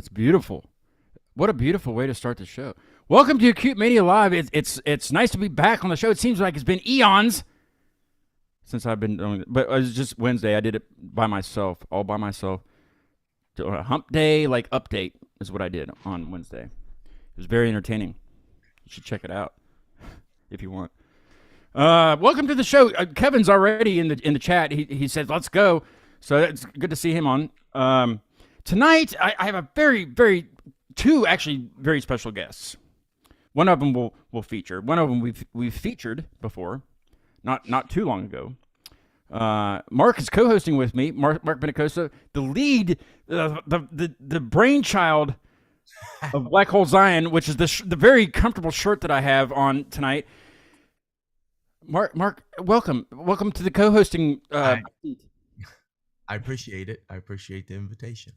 That's beautiful. What a beautiful way to start the show. Welcome to Acute Media Live. It's nice to be back on the show. It seems like it's been eons since I've been doing it, but it was just Wednesday. I did it by myself, all by myself. On a hump day, like update is what I did on Wednesday. It was very entertaining. You should check it out if you want. Welcome to the show. Kevin's already in the chat. He said, "Let's go." So it's good to see him on. Tonight, I have a two actually very special guests. One of them will feature. One of them we've featured before, not too long ago. Mark is co-hosting with me. Mark Benicosa, the lead, the brainchild of Black Hole Zion, which is the very comfortable shirt that I have on tonight. Mark, welcome to the co-hosting. I appreciate it. I appreciate the invitation.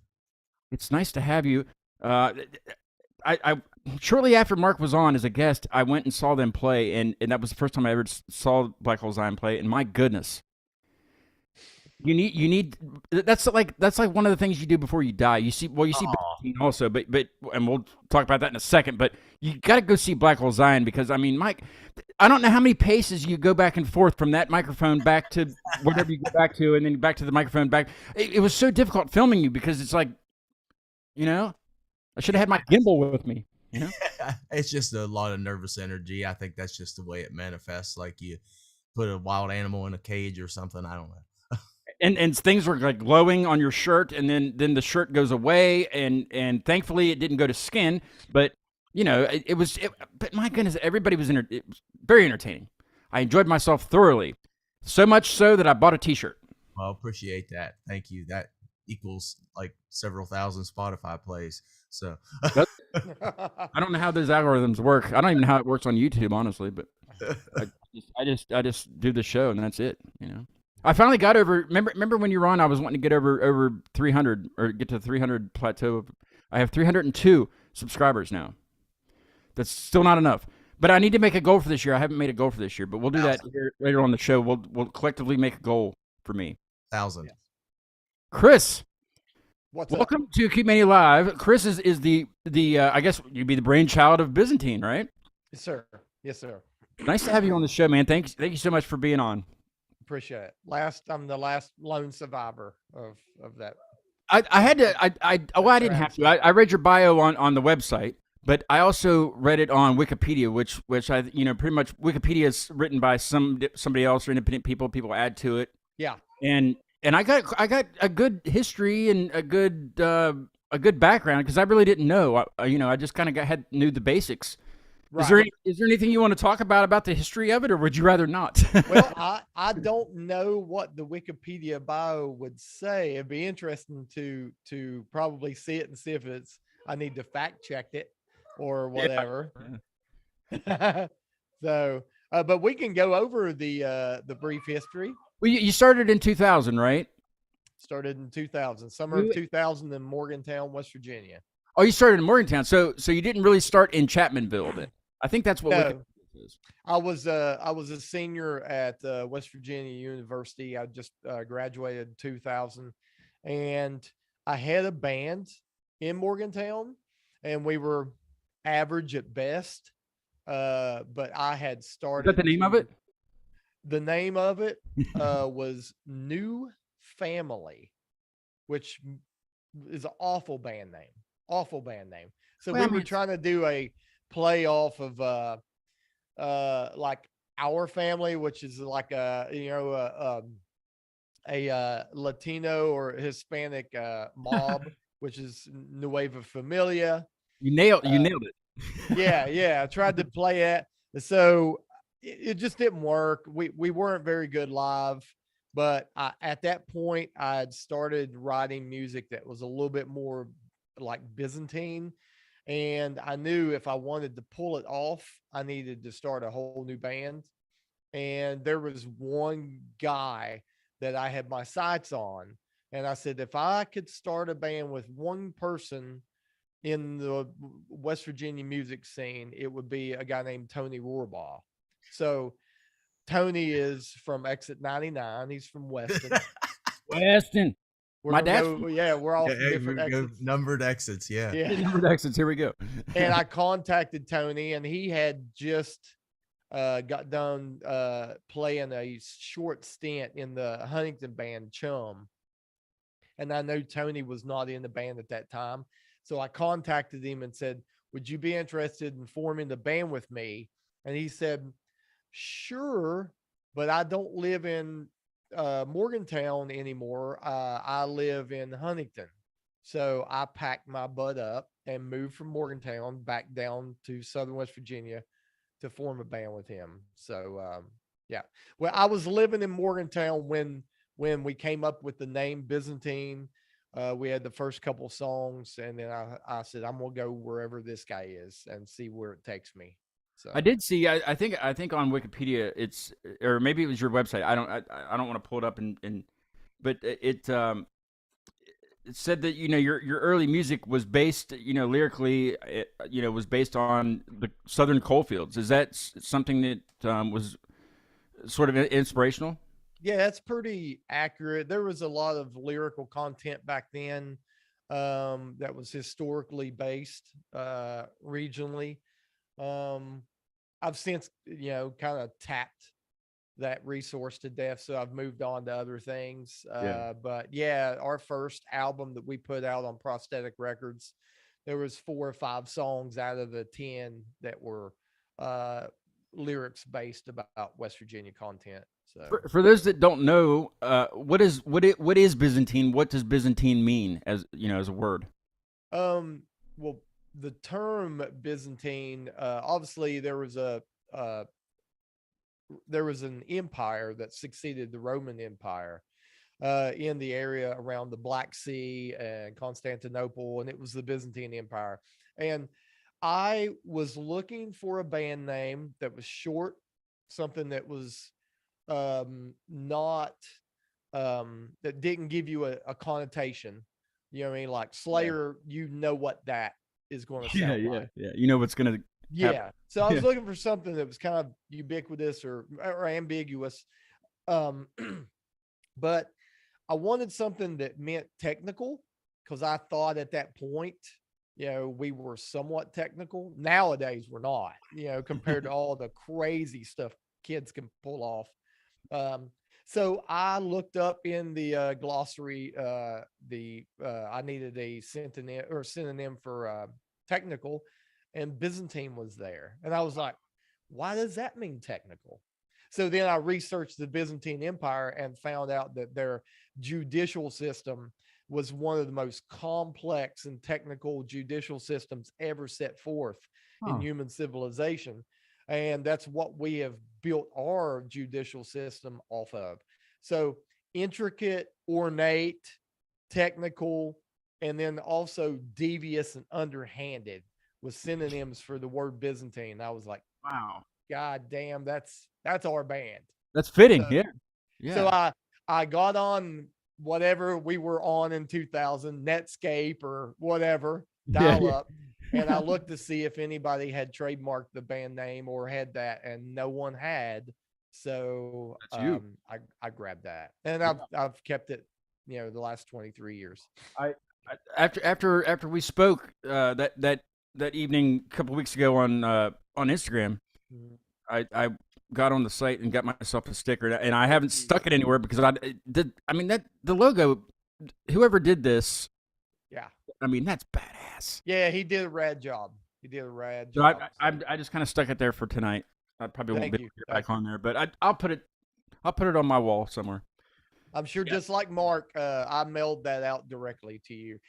It's nice to have you. I shortly after Mark was on as a guest, I went and saw them play, and that was the first time I ever saw Black Hole Zion play. And my goodness, you need that's like one of the things you do before you die. You see Byzantine also, but and we'll talk about that in a second. But you got to go see Black Hole Zion because I mean, Mike, I don't know how many paces you go back and forth from that microphone back to whatever you go back to, and then back to the microphone back. It was so difficult filming you because it's like, you know, I should have had my gimbal with me. You know? It's just a lot of nervous energy. I think that's just the way it manifests. Like you put a wild animal in a cage or something. I don't know. And things were like glowing on your shirt, and then the shirt goes away, and thankfully it didn't go to skin. But you know, but my goodness, everybody was it was very entertaining. I enjoyed myself thoroughly, so much so that I bought a T-shirt. Well, appreciate that. Thank you. That equals like several thousand Spotify plays. So I don't know how those algorithms work. I don't even know how it works on YouTube, honestly. But I just do the show, and that's it. You know. I finally got over. Remember when you were on? I was wanting to get over 300 or get to the 300 plateau. I have 302 subscribers now. That's still not enough. But I need to make a goal for this year. I haven't made a goal for this year, but we'll do that later on the show. We'll collectively make a goal for me. 1,000. Chris, welcome to Acute Media Live. Chris is the I guess you'd be the brainchild of Byzantine, right? Yes, sir. Yes, sir. Nice to have you on the show, man. Thank you so much for being on. Appreciate it. I'm the last lone survivor of that. I had to. I didn't have to. I read your bio on the website, but I also read it on Wikipedia, which I pretty much Wikipedia is written by somebody else or independent people. People add to it. Yeah. And I got a good history and a good background because I really didn't know. I just kind of knew the basics. Right. Is there anything you want to talk about the history of it, or would you rather not? Well, I don't know what the Wikipedia bio would say. It'd be interesting to probably see it and see if I need to fact check it or whatever. Yeah. So, but we can go over the brief history. Well, you started in 2000, right? Started in 2000, summer of 2000 in Morgantown, West Virginia. Oh, you started in Morgantown, so you didn't really start in Chapmanville then. I think that's what Wikipedia is. I was a senior at West Virginia University. I just graduated in 2000, and I had a band in Morgantown, and we were average at best. But I had started. Is that the name of it? The name of it was New Family, which is an awful band name. Awful band name. So we were trying to do a play off of like Our Family, which is like a Latino or Hispanic mob, which is Nueva Familia. You nailed it. Yeah. I tried to play it. So it just didn't work. We weren't very good live, but at that point I had started writing music that was a little bit more like Byzantine. And I knew if I wanted to pull it off, I needed to start a whole new band. And there was one guy that I had my sights on. And I said, if I could start a band with one person in the West Virginia music scene, it would be a guy named Tony Rohrbaugh. So Tony is from Exit 99. He's from Weston. Weston. We're My gonna dad's go, yeah, we're all Yeah, from different we go exits. numbered exits. Yeah. Yeah. numbered exits. Here we go. And I contacted Tony, and he had just got done playing a short stint in the Huntington band Chum. And I know Tony was not in the band at that time. So I contacted him and said, would you be interested in forming the band with me? And he said, sure, but I don't live in Morgantown anymore. I live in Huntington. So I packed my butt up and moved from Morgantown back down to Southern West Virginia to form a band with him. So yeah, well, I was living in Morgantown when we came up with the name Byzantine. We had the first couple songs, and then I said, I'm gonna go wherever this guy is and see where it takes me. So I did see. I think on Wikipedia it's, or maybe it was your website. I don't want to pull it up but it said that your early music was based, lyrically, was based on the Southern coalfields. Is that something that was sort of inspirational? yeah, that's pretty accurate. There was a lot of lyrical content back then that was historically based regionally. I've since, kind of tapped that resource to death. So I've moved on to other things. But yeah, our first album that we put out on Prosthetic Records, there was 4 or 5 songs out of the 10 that were lyrics based about West Virginia content. So For those that don't know, what is Byzantine? What does Byzantine mean as as a word? Well, the term Byzantine, obviously there was an empire that succeeded the Roman Empire in the area around the Black Sea and Constantinople, and it was the Byzantine Empire. And I was looking for a band name that was short, something that was not that didn't give you a connotation. You know what I mean? Like Slayer, what that is going to sound like. Yeah. You know what's gonna. Yeah. So I was looking for something that was kind of ubiquitous or ambiguous. But I wanted something that meant technical, because I thought at that point, we were somewhat technical. Nowadays we're not, compared to all the crazy stuff kids can pull off. So I looked up in the glossary, I needed a synonym for technical, and Byzantine was there. And I was like, why does that mean technical? So then I researched the Byzantine Empire and found out that their judicial system was one of the most complex and technical judicial systems ever set forth in human civilization. And that's what we have built our judicial system off of. So intricate, ornate, technical, and then also devious and underhanded was synonyms for the word Byzantine. I was like, wow, God damn, that's our band. That's fitting. So, Yeah. So I got on whatever we were on in 2000, Netscape or whatever, dial up. And I looked to see if anybody had trademarked the band name or had that, and no one had. So I grabbed that, and I've kept it, the last 23 years. After we spoke that evening a couple weeks ago on Instagram, I got on the site and got myself a sticker, and I haven't stuck it anywhere because the logo, whoever did this, that's badass. Yeah, he did a rad job. So I just kind of stuck it there for tonight. I probably won't be able to get back on there, but I'll put it on my wall somewhere. I'm sure, just like Mark, I mailed that out directly to you.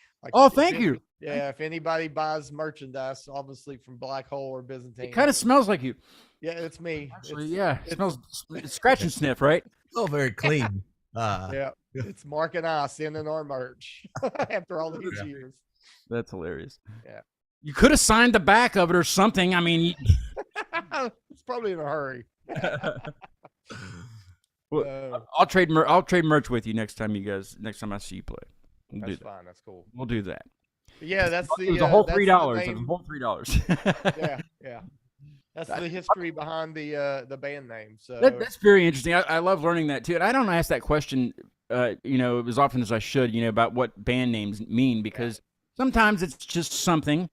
Thank you. Yeah, if anybody buys merchandise, obviously from Black Hole or Byzantine, it kind of smells like you. Yeah, it's me. Actually, it smells scratch and sniff, right? Oh, very clean. Yeah, it's Mark and I sending our merch after all these years. That's hilarious. Yeah, you could have signed the back of it or something. It's probably in a hurry. Well, I'll trade merch with you next time I see you play. That's fine. That's cool. We'll do that. Yeah, that's it was a whole $3. It was a whole $3. Yeah. That's the history behind the band name. So that's very interesting. I love learning that too. And I don't ask that question as often as I should, about what band names mean, because sometimes it's just something.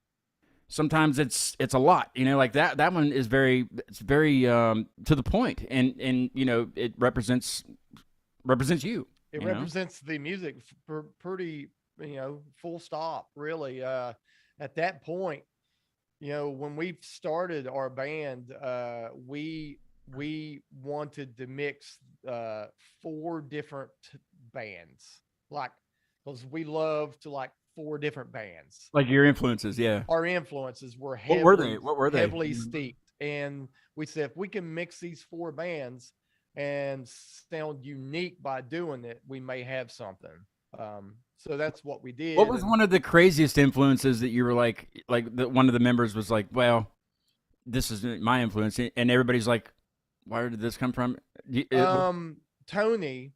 Sometimes it's a lot, like that one is very to the point, and it represents you, It represents the music pretty, full stop, really. At that point, when we started our band, we wanted to mix four different bands, like, because we love to like four different bands. like your influences. Yeah. Our influences were What were they? What were they? heavily steeped, and we said if we can mix these four bands and sound unique by doing it, we may have something. So that's what we did. What was one of the craziest influences that you were like one of the members was like, well, this is my influence, and everybody's like, where did this come from? Tony,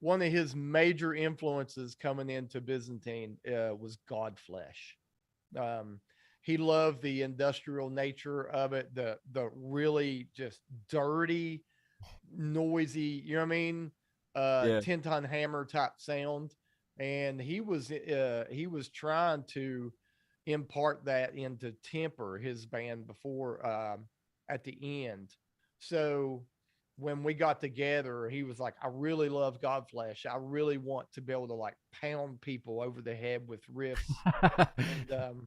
one of his major influences coming into Byzantine was Godflesh. He loved the industrial nature of it, the really just dirty, noisy, 10-ton hammer type sound. And he was trying to impart that into Temper, his band, before at the end. So when we got together, he was like, I really love Godflesh. I really want to be able to like pound people over the head with riffs. And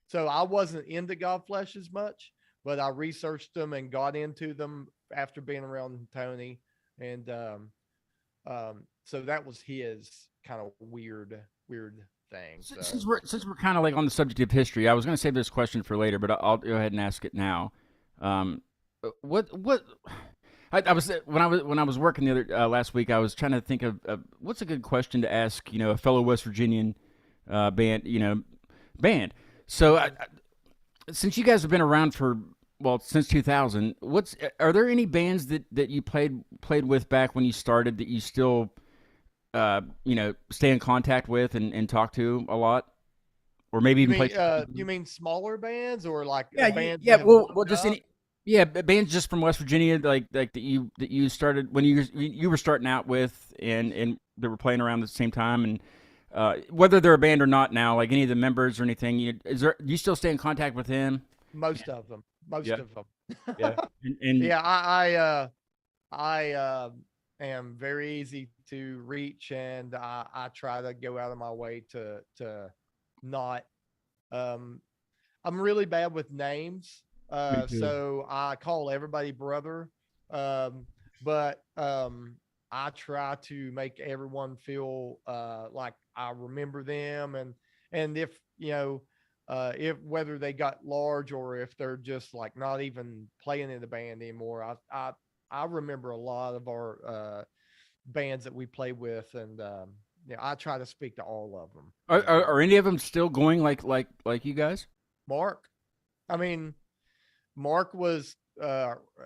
so I wasn't into Godflesh as much, but I researched them and got into them after being around Tony. And so that was his kind of weird thing. So. Since we're kind of like on the subject of history, I was going to save this question for later, but I'll go ahead and ask it now. What I was when I was working the other last week, I was trying to think of what's a good question to ask, a fellow West Virginian band. So since you guys have been around since 2000, are there any bands that you played with back when you started that you still stay in contact with and talk to a lot, or maybe even play? You mean smaller bands, or like bands? Yeah. Well, just any. Yeah, bands just from West Virginia, like that you started when you were starting out with, and they were playing around at the same time, and whether they're a band or not now, like any of the members or anything, do you still stay in contact with them? Most of them. Yeah. And yeah, I am very easy to reach, and I try to go out of my way to not. I'm really bad with names. So I call everybody brother. But I try to make everyone feel like I remember them, and if if whether they got large or if they're just like not even playing in the band anymore, I remember a lot of our bands that we play with, and I try to speak to all of them. Are any of them still going like you guys? Mark, I mean, Mark was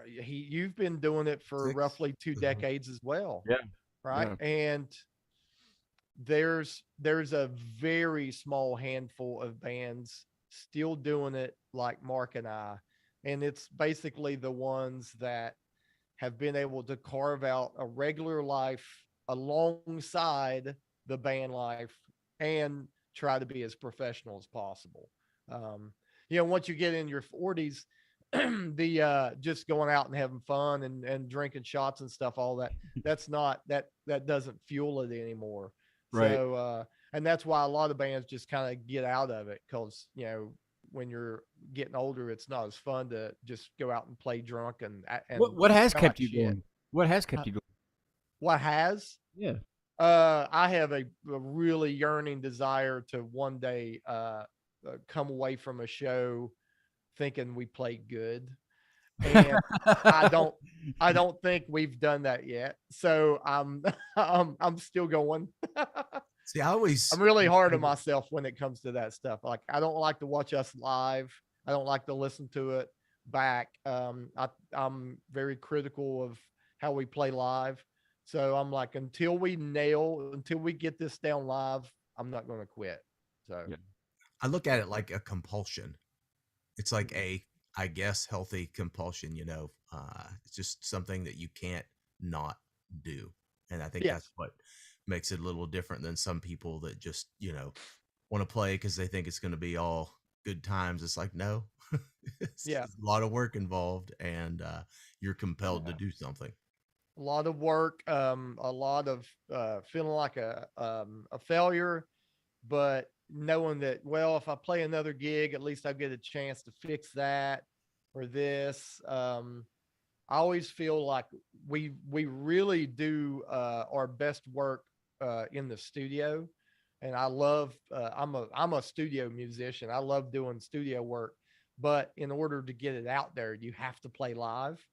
you've been doing it for roughly 2 decades as well. Yeah. Right. Yeah. And there's a very small handful of bands still doing it like Mark and I, and it's basically the ones that have been able to carve out a regular life alongside the band life and try to be as professional as possible. Once you get in your 40s, the just going out and having fun and drinking shots and stuff, all that's not that doesn't fuel it anymore. Right. So and that's why a lot of bands just kind of get out of it, because when you're getting older, it's not as fun to just go out and play drunk and what has kept you going? What has kept you going? What has? Yeah. I have a really yearning desire to one day come away from a show thinking we played good, and I don't think we've done that yet. So I'm still going. See, I'm really hard on myself when it comes to that stuff. Like, I don't like to watch us live. I don't like to listen to it back. I'm very critical of how we play live. So I'm like, until we get this down live, I'm not going to quit. So I look at it like a compulsion. It's like I guess, healthy compulsion, it's just something that you can't not do. And I think that's what makes it a little different than some people that just, want to play because they think it's going to be all good times. It's like, no, it's Yeah. a lot of work involved, and you're compelled to Yeah. do something. A lot of work, a lot of feeling like a failure, but knowing that, well, if I play another gig, at least I get a chance to fix that or this. I always feel like we really do our best work in the studio, and I love. I'm a studio musician. I love doing studio work, but in order to get it out there, you have to play live.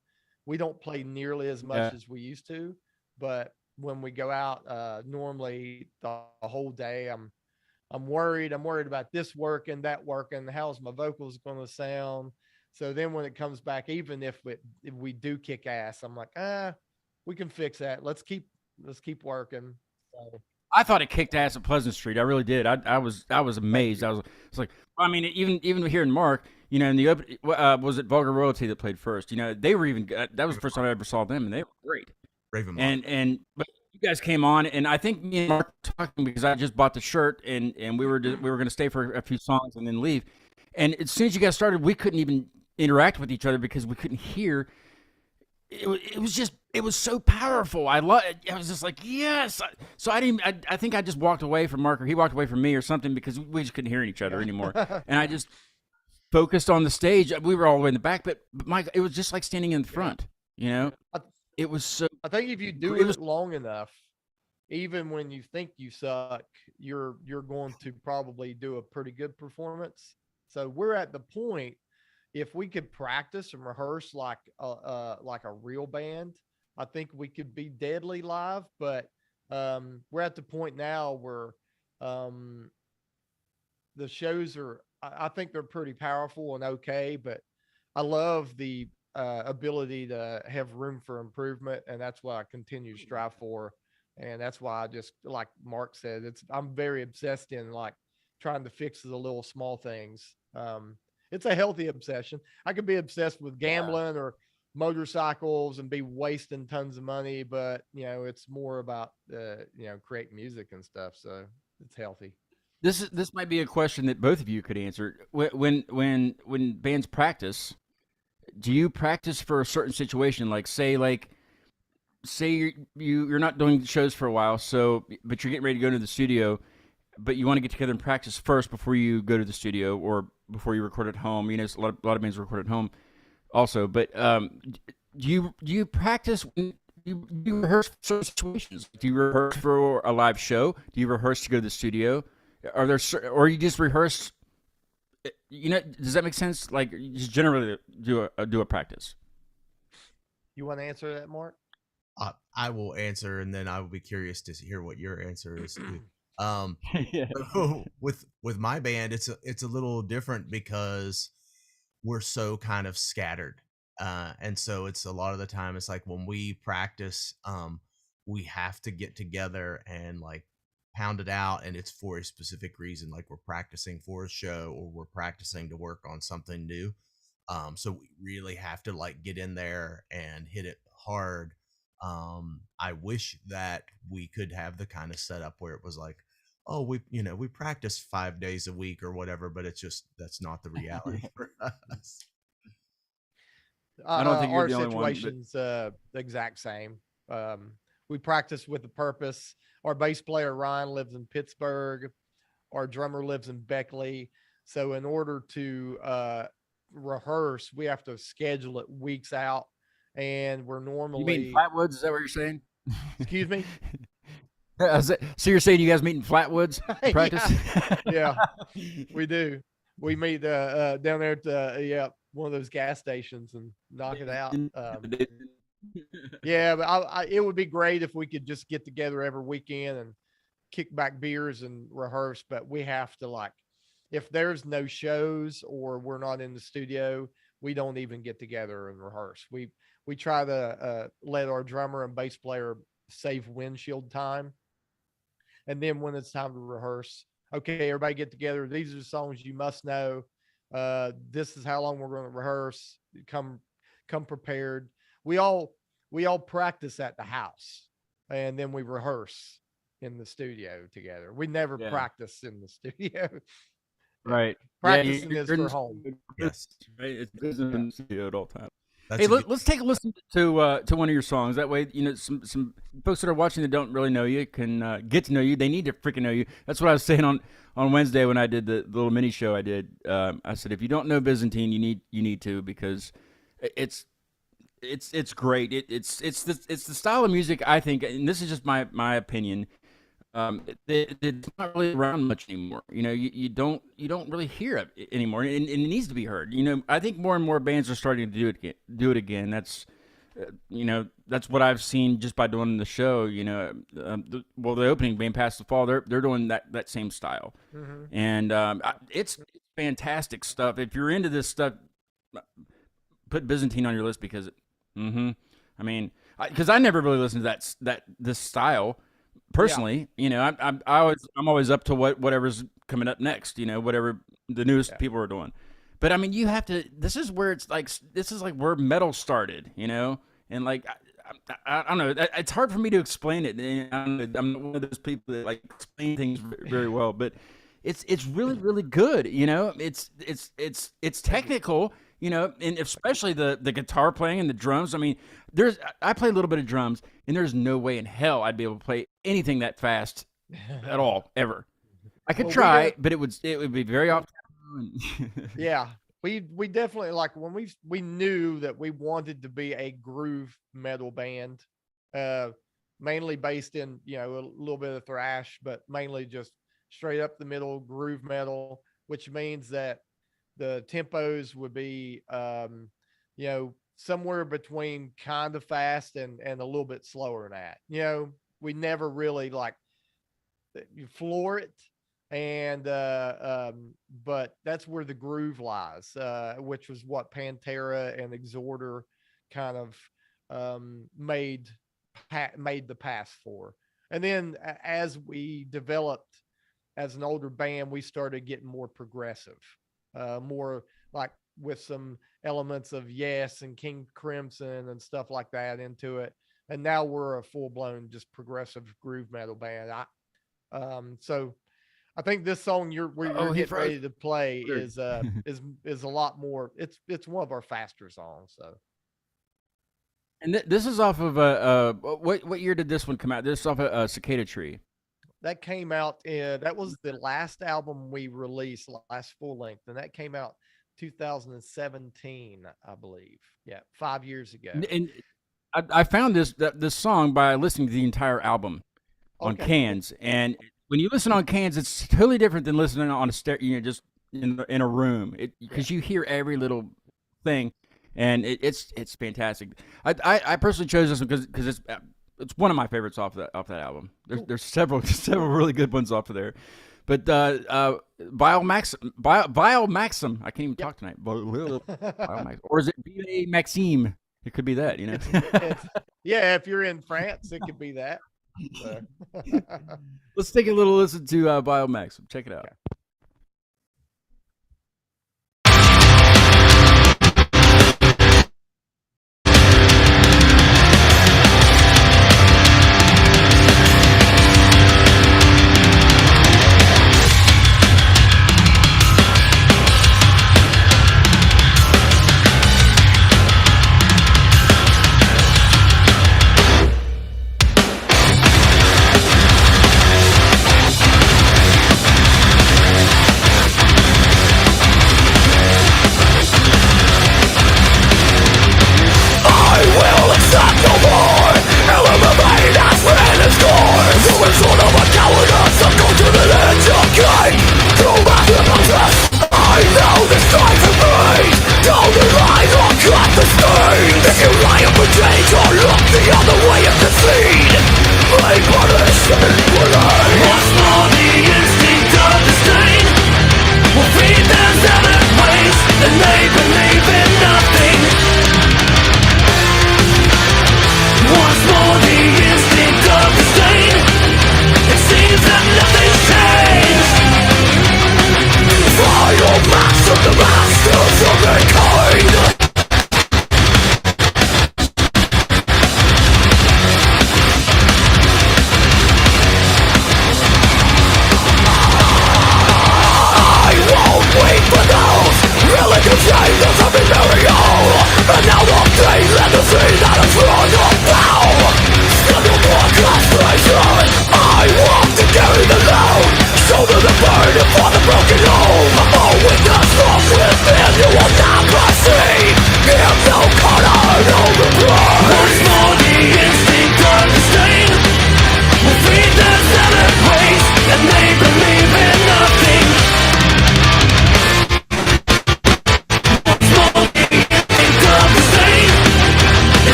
We don't play nearly as much Yeah. as we used to, but when we go out, normally the whole day, I'm worried. I'm worried about this working, that working. How's my vocals going to sound? So then when it comes back, even if we do kick ass, I'm like, we can fix that. Let's keep working. So, I thought it kicked ass at Pleasant Street. I really did. I was thank amazed. you. I was like, I mean, even hearing Mark, in the open, was it Vulgar Royalty that played first? They were even that was the first time I ever saw them, and they were great. Raven Monica. And but you guys came on, and I think me and Mark were talking because I just bought the shirt, and we were going to stay for a few songs and then leave. And as soon as you guys started, we couldn't even interact with each other because we couldn't hear. It was so powerful. I was just like, yes. So I didn't. I think I just walked away from Mark, or he walked away from me, or something, because we just couldn't hear each other anymore. Yeah. And I just focused on the stage. We were all the way in the back, but Mike, it was just like standing in the Yeah. front. I, It was so. I think if you do It was. it long enough, even when you think you suck, you're going to probably do a pretty good performance. So we're at the point, if we could practice and rehearse like a real band, I think we could be deadly live. But we're at the point now where um, the shows are. I think they're pretty powerful and okay, but I love the ability to have room for improvement, and that's what I continue to strive for. And that's why I just, like Mark said, I'm very obsessed in like trying to fix the little small things. It's a healthy obsession. I could be obsessed with Yeah. gambling or motorcycles and be wasting tons of money, but it's more about creating music and stuff. So it's healthy. This might be a question that both of you could answer. When bands practice, do you practice for a certain situation? Say you're not doing shows for a while, but you're getting ready to go into the studio, but you want to get together and practice first before you go to the studio or before you record at home. A lot of bands record at home also. But do you practice? Do you rehearse for certain situations? Do you rehearse for a live show? Do you rehearse to go to the studio? Or you just rehearse? Does that make sense? Like, you just generally do a practice. You want to answer that, Mark? I will answer, and then I will be curious to hear what your answer is too. Um, Yeah. so with my band, it's a little different because we're so kind of scattered, and so it's a lot of the time it's like when we practice, we have to get together and like pound it out, and it's for a specific reason, like we're practicing for a show or we're practicing to work on something new. So we really have to like get in there and hit it hard. I wish that we could have the kind of setup where it was like, oh, we practice 5 days a week or whatever, but it's just that's not the reality for us. I don't think you're Our the only one, but situation's the exact same. We practice with a purpose. Our bass player Ryan lives in Pittsburgh. Our drummer lives in Beckley. So in order to rehearse, we have to schedule it weeks out, and we're you meet in normally. Flatwoods? Is that what you're saying? Excuse me. So you're saying you guys meet in Flatwoods to practice? Yeah, we do. We meet down there at one of those gas stations and knock it out. Yeah, but it would be great if we could just get together every weekend and kick back beers and rehearse. But we have to, like, if there's no shows or we're not in the studio, we don't even get together and rehearse. We try to let our drummer and bass player save windshield time, and then when it's time to rehearse, okay, everybody get together. These are the songs you must know. This is how long we're going to rehearse. Come prepared. We all practice at the house, and then we rehearse. in the studio together. We never Yeah. practice in the studio. Right. Practicing Yeah, is you're in for the home. studio, Yes. right? It's business in the studio at all times. That's Hey, a good, let's take a listen to one of your songs. That way, some folks that are watching that don't really know you can get to know you. They need to freaking know you. That's what I was saying on Wednesday when I did the little mini show I did. I said if you don't know Byzantine, you need to, because it's great. It's the style of music, I think, and this is just my opinion. It's not really around much anymore. You don't really hear it anymore, and it needs to be heard. I think more and more bands are starting to do it again. That's that's what I've seen just by doing the show. The opening band Past the Fall, they're doing that same style, and it's fantastic stuff. If you're into this stuff, put Byzantine on your list, because, I mean, because I never really listened to this style. Personally, I'm always up to whatever's coming up next. Whatever the newest people are doing. But I mean, you have to. This is where this is like where metal started. And like I don't know. It's hard for me to explain it. I'm not one of those people that like explain things very well. But it's really, really good. It's technical. And especially the guitar playing and the drums. I mean, I play a little bit of drums, and there's no way in hell I'd be able to play anything that fast at all, ever. I could try, but it would be very off. Yeah, we definitely, like, when we knew that we wanted to be a groove metal band, mainly based in, a little bit of thrash, but mainly just straight up the middle groove metal, which means that the tempos would be, somewhere between kind of fast and a little bit slower than that. We never really like you floor it, and but that's where the groove lies, which was what Pantera and Exhorder kind of made the pass for. And then as we developed as an older band, we started getting more progressive. More like with some elements of Yes and King Crimson and stuff like that into it. And now we're a full-blown just progressive groove metal band. So I think this song you're getting ready to play is a lot more. It's one of our faster songs. So. And this is off of what year did this one come out? This is off of Cicada Tree. That came out that was the last album we released, last full length, and that came out 2017, I believe. Yeah, 5 years ago. And I found this song by listening to the entire album on cans, and when you listen on cans, it's totally different than listening on a stereo, just in a room, because you hear every little thing, and it's fantastic. I personally chose this one because it's one of my favorites off that album. There's several really good ones off of there, but Vile Maxim. I can't even talk tonight. Vile Maxim. Or is it B.A. Maxime? It could be that. Yeah, if you're in France, it could be that. So. Let's take a little listen to Vile Maxim. Check it out. Okay.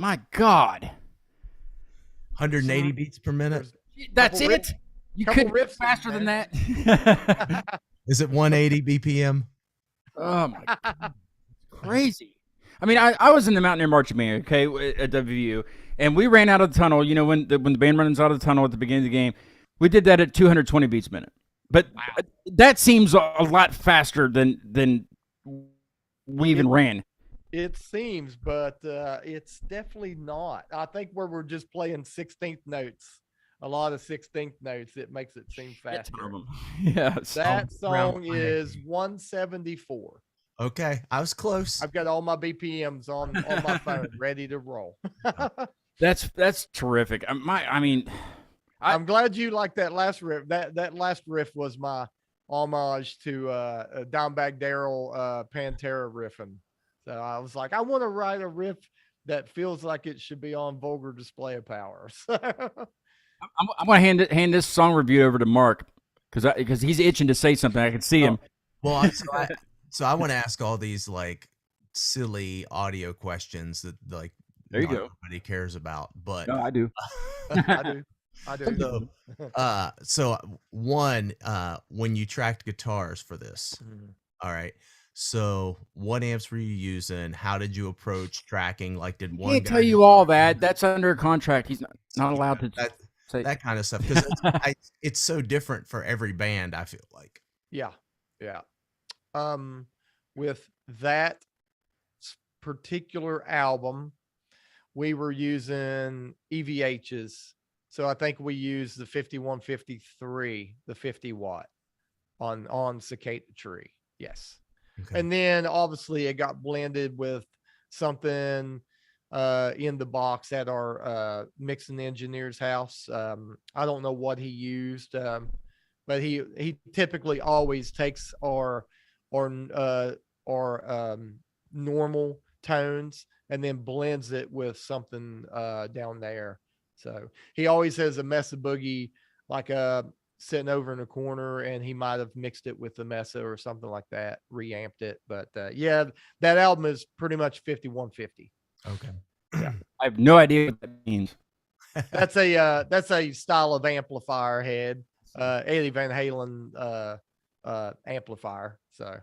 My God. 180 beats per minute. That's Couple it? You couple couldn't go riffs in faster than there. that? Is it 180 BPM? Oh, my God. Crazy. I mean, I was in the Mountaineer Marching Band, okay, at WVU, and we ran out of the tunnel. You know, when the band runs out of the tunnel at the beginning of the game, we did that at 220 beats a minute. But that seems a lot faster than we even ran. It seems, but it's definitely not. I think where we're just playing 16th notes, a lot of 16th notes, it makes it seem faster. Yes. That Around song is 174. Okay, I was close. I've got all my BPMs on my phone ready to roll. That's terrific. I'm glad you like that last riff. That last riff was my homage to Dimebag Darrell Pantera riffing. So I was like, I want to write a riff that feels like it should be on Vulgar Display of Power. I'm going to hand this song review over to Mark because he's itching to say something. I can see him. Well, so I want to ask all these like silly audio questions that like there you go. Nobody cares about, but No, I do. I do. So one, when you tracked guitars for this, all right. So what amps were you using? How did you approach tracking? Like, did one? Can't tell you all that. That's under contract. He's not allowed to say that kind of stuff because it's so different for every band. I feel like. Yeah. With that particular album, we were using EVHs. So I think we used the 5153, the 50 watt on Cicada Tree. Yes. Okay. And then obviously it got blended with something in the box at our mixing engineer's house. I don't know what he used, but he typically always takes our normal tones and then blends it with something down there. So he always has a Mesa Boogie, like a sitting over in a corner, and he might have mixed it with the Mesa or something like that, reamped it. But yeah, that album is pretty much 5150. Okay. Yeah. I have no idea what that means. That's a style of amplifier head, Eddie Van Halen amplifier. So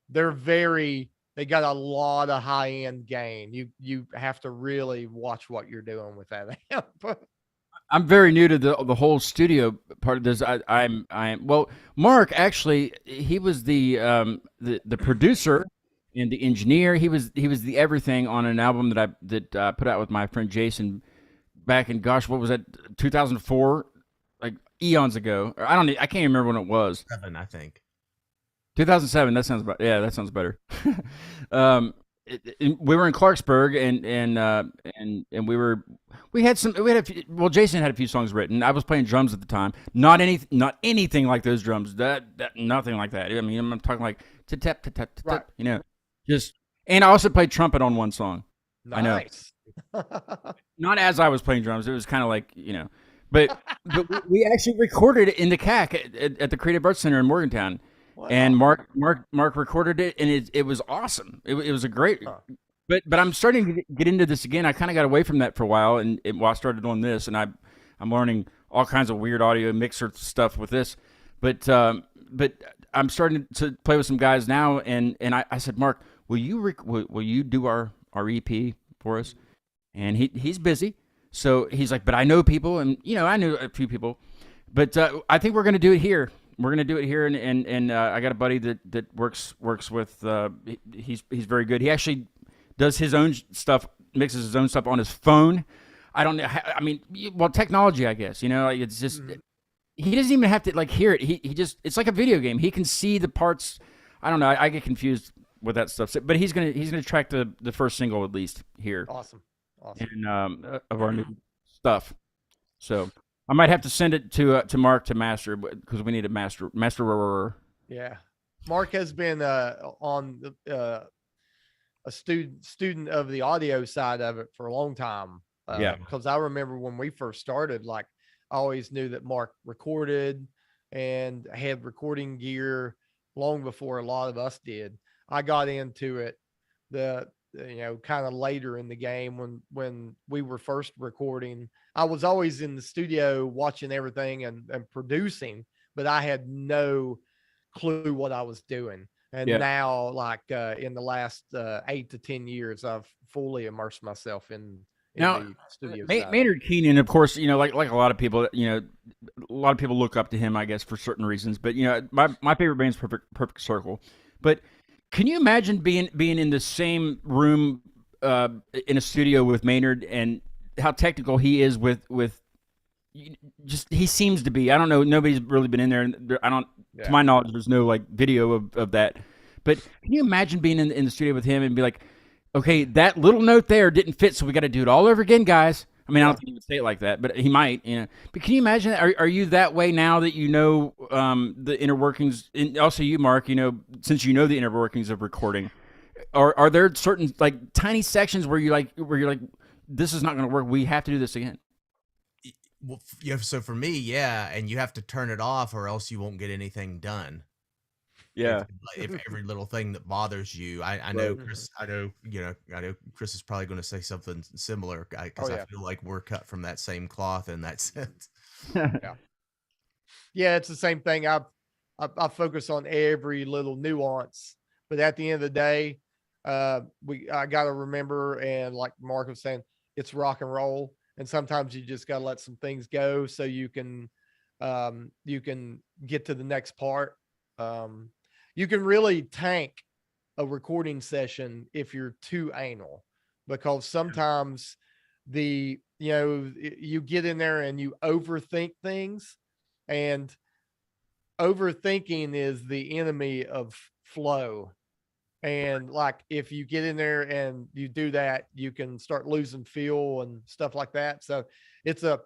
they got a lot of high end gain. You have to really watch what you're doing with that amp. I'm very new to the whole studio part of this. I'm well. Mark actually, he was the producer and the engineer. He was the everything on an album that I put out with my friend Jason back in, gosh, what was that, 2004, like eons ago. Or I can't even remember when it was. 7, I think. 2007. That sounds that sounds better. We were in Clarksburg, and we had a few, well, Jason had a few songs written. I was playing drums at the time. Not anything like those drums. That nothing like that. I mean, I'm talking like tap tap tap Right. tap. You know, just, and I also played trumpet on one song. Nice. I know. Not as I was playing drums. It was kind of like, but we actually recorded it in the CAC at the Creative Arts Center in Morgantown. Wow. And Mark recorded it, and it was awesome. It was a great, but I'm starting to get into this again. I kind of got away from that for a while, and while I started doing this, and I'm learning all kinds of weird audio mixer stuff with this. But I'm starting to play with some guys now, and I said, Mark, will you do our EP for us? And he's busy, so he's like, but I know people, and I knew a few people, but I think we're going to do it here. We're gonna do it here, and I got a buddy that works with. He's very good. He actually does his own stuff, mixes his own stuff on his phone. I don't know. I mean, well, technology, I guess. Like, it's just he doesn't even have to like hear it. He just, it's like a video game. He can see the parts. I don't know. I get confused with that stuff. But he's gonna track the first single at least here. Awesome. And of our new stuff. So I might have to send it to Mark to master, because we need a master. Yeah, Mark has been on a student of the audio side of it for a long time. Because I remember when we first started, like, I always knew that Mark recorded and had recording gear long before a lot of us did. I got into it kind of later in the game when we were first recording. I was always in the studio watching everything and producing, but I had no clue what I was doing. And now, like, in the last 8 to 10 years, I've fully immersed myself in the studio side. Maynard Keenan, of course, like a lot of people, a lot of people look up to him, I guess, for certain reasons. But my favorite band's Perfect Circle. But can you imagine being in the same room in a studio with Maynard, and how technical he is with just, he seems to be. I don't know. Nobody's really been in there. I don't, to my knowledge, there's no like video of that. But can you imagine being in the studio with him and be like, okay, that little note there didn't fit, so we got to do it all over again, guys. I mean, I don't think he would say it like that, but he might, But can you imagine, are you that way now that the inner workings, and also you, Mark, since you know the inner workings of recording, are there certain like tiny sections where you're like, this is not going to work, we have to do this again? Well, so for me, and you have to turn it off, or else you won't get anything done. Yeah. If every little thing that bothers you, I know Chris. I know Chris is probably going to say something similar, because I feel like we're cut from that same cloth in that sense. Yeah, it's the same thing. I focus on every little nuance, but at the end of the day, I got to remember, and like Mark was saying, it's rock and roll, and sometimes you just got to let some things go so you can get to the next part. You can really tank a recording session if you're too anal, because sometimes you get in there and you overthink things, and overthinking is the enemy of flow. And like, if you get in there and you do that, you can start losing feel and stuff like that. So it's a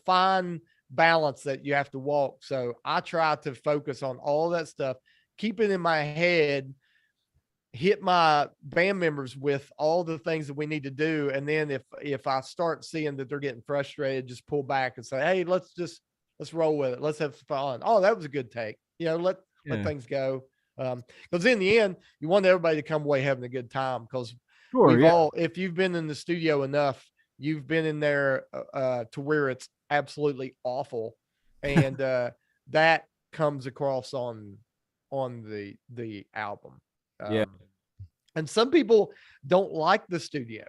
fine balance that you have to walk. So I try to focus on all that stuff, keep it in my head, hit my band members with all the things that we need to do. And then if I start seeing that they're getting frustrated, just pull back and say, hey, let's just Let's roll with it. Let's have fun. Oh, that was a good take. Let things go. Because in the end, you want everybody to come away having a good time. Because Sure, if you've been in the studio enough, you've been in there to where it's absolutely awful, and that comes across on the album. Yeah. And some people don't like the studio.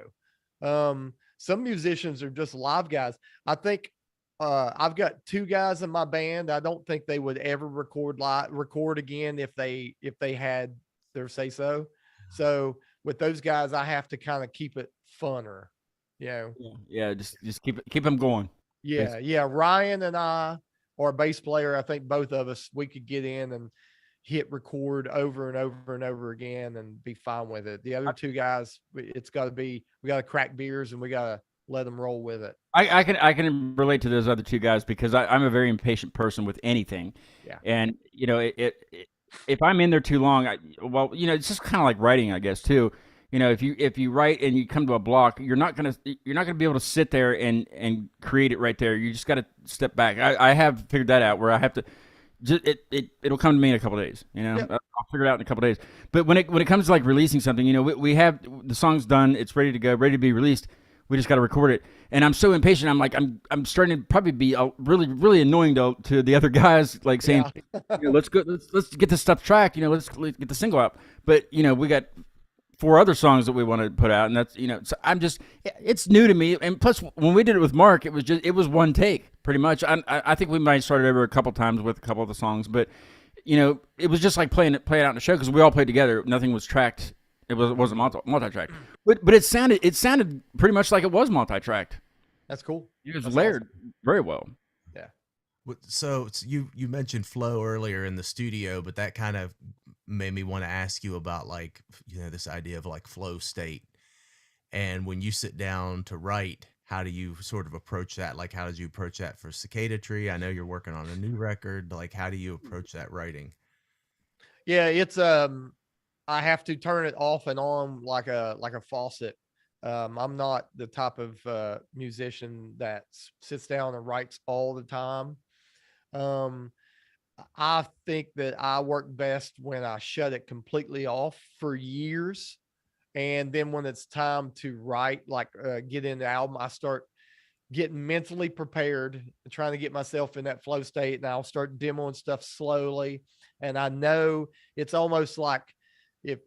Some musicians are just live guys. I think I've got 2 guys in my band. I don't think they would ever record again if they had their say so. So with those guys, I have to kind of keep it funner. Yeah. Just keep them going. Yeah. Ryan and I, or bass player, I think both of us, we could get in and hit record over and over and over again and be fine with it. The other 2 guys, it's got to be, we got to crack beers and we got to let them roll with it. I can relate to those other 2 guys because I'm a very impatient person with anything. Yeah. And if I'm in there too long, it's just kind of like writing, I guess, too. If you write and you come to a block, you're not gonna be able to sit there and create it right there. You just got to step back. I have figured that out where I have to. It'll come to me in a couple of days. Yep. I'll figure it out in a couple of days. But when it comes to like releasing something, we have the song's done. It's ready to go, ready to be released. We just got to record it. And I'm so impatient. I'm like, I'm starting to probably be really, really annoying to the other guys, like saying, let's go, let's get this stuff tracked. Let's get the single out. But we got 4 other songs that we want to put out, and that's so it's new to me. And plus, when we did it with Mark, it was one take pretty much. I think we might have started over a couple times with a couple of the songs, but it was just like playing it out in the show because we all played together. Nothing was tracked. It wasn't multi-tracked, but it sounded pretty much like it was multi-tracked. That's cool. It was layered very well. Yeah. So you mentioned flow earlier in the studio, but that kind of made me want to ask you about like this idea of like flow state. And when you sit down to write, how do you sort of approach that? Like, how did you approach that for Cicada Tree? I know you're working on a new record. Like, how do you approach that writing? Yeah, it's I have to turn it off and on like a faucet. I'm not the type of musician that sits down and writes all the time. I think that I work best when I shut it completely off for years. And then when it's time to write, like get in the album, I start getting mentally prepared, trying to get myself in that flow state. And I'll start demoing stuff slowly. And I know it's almost like if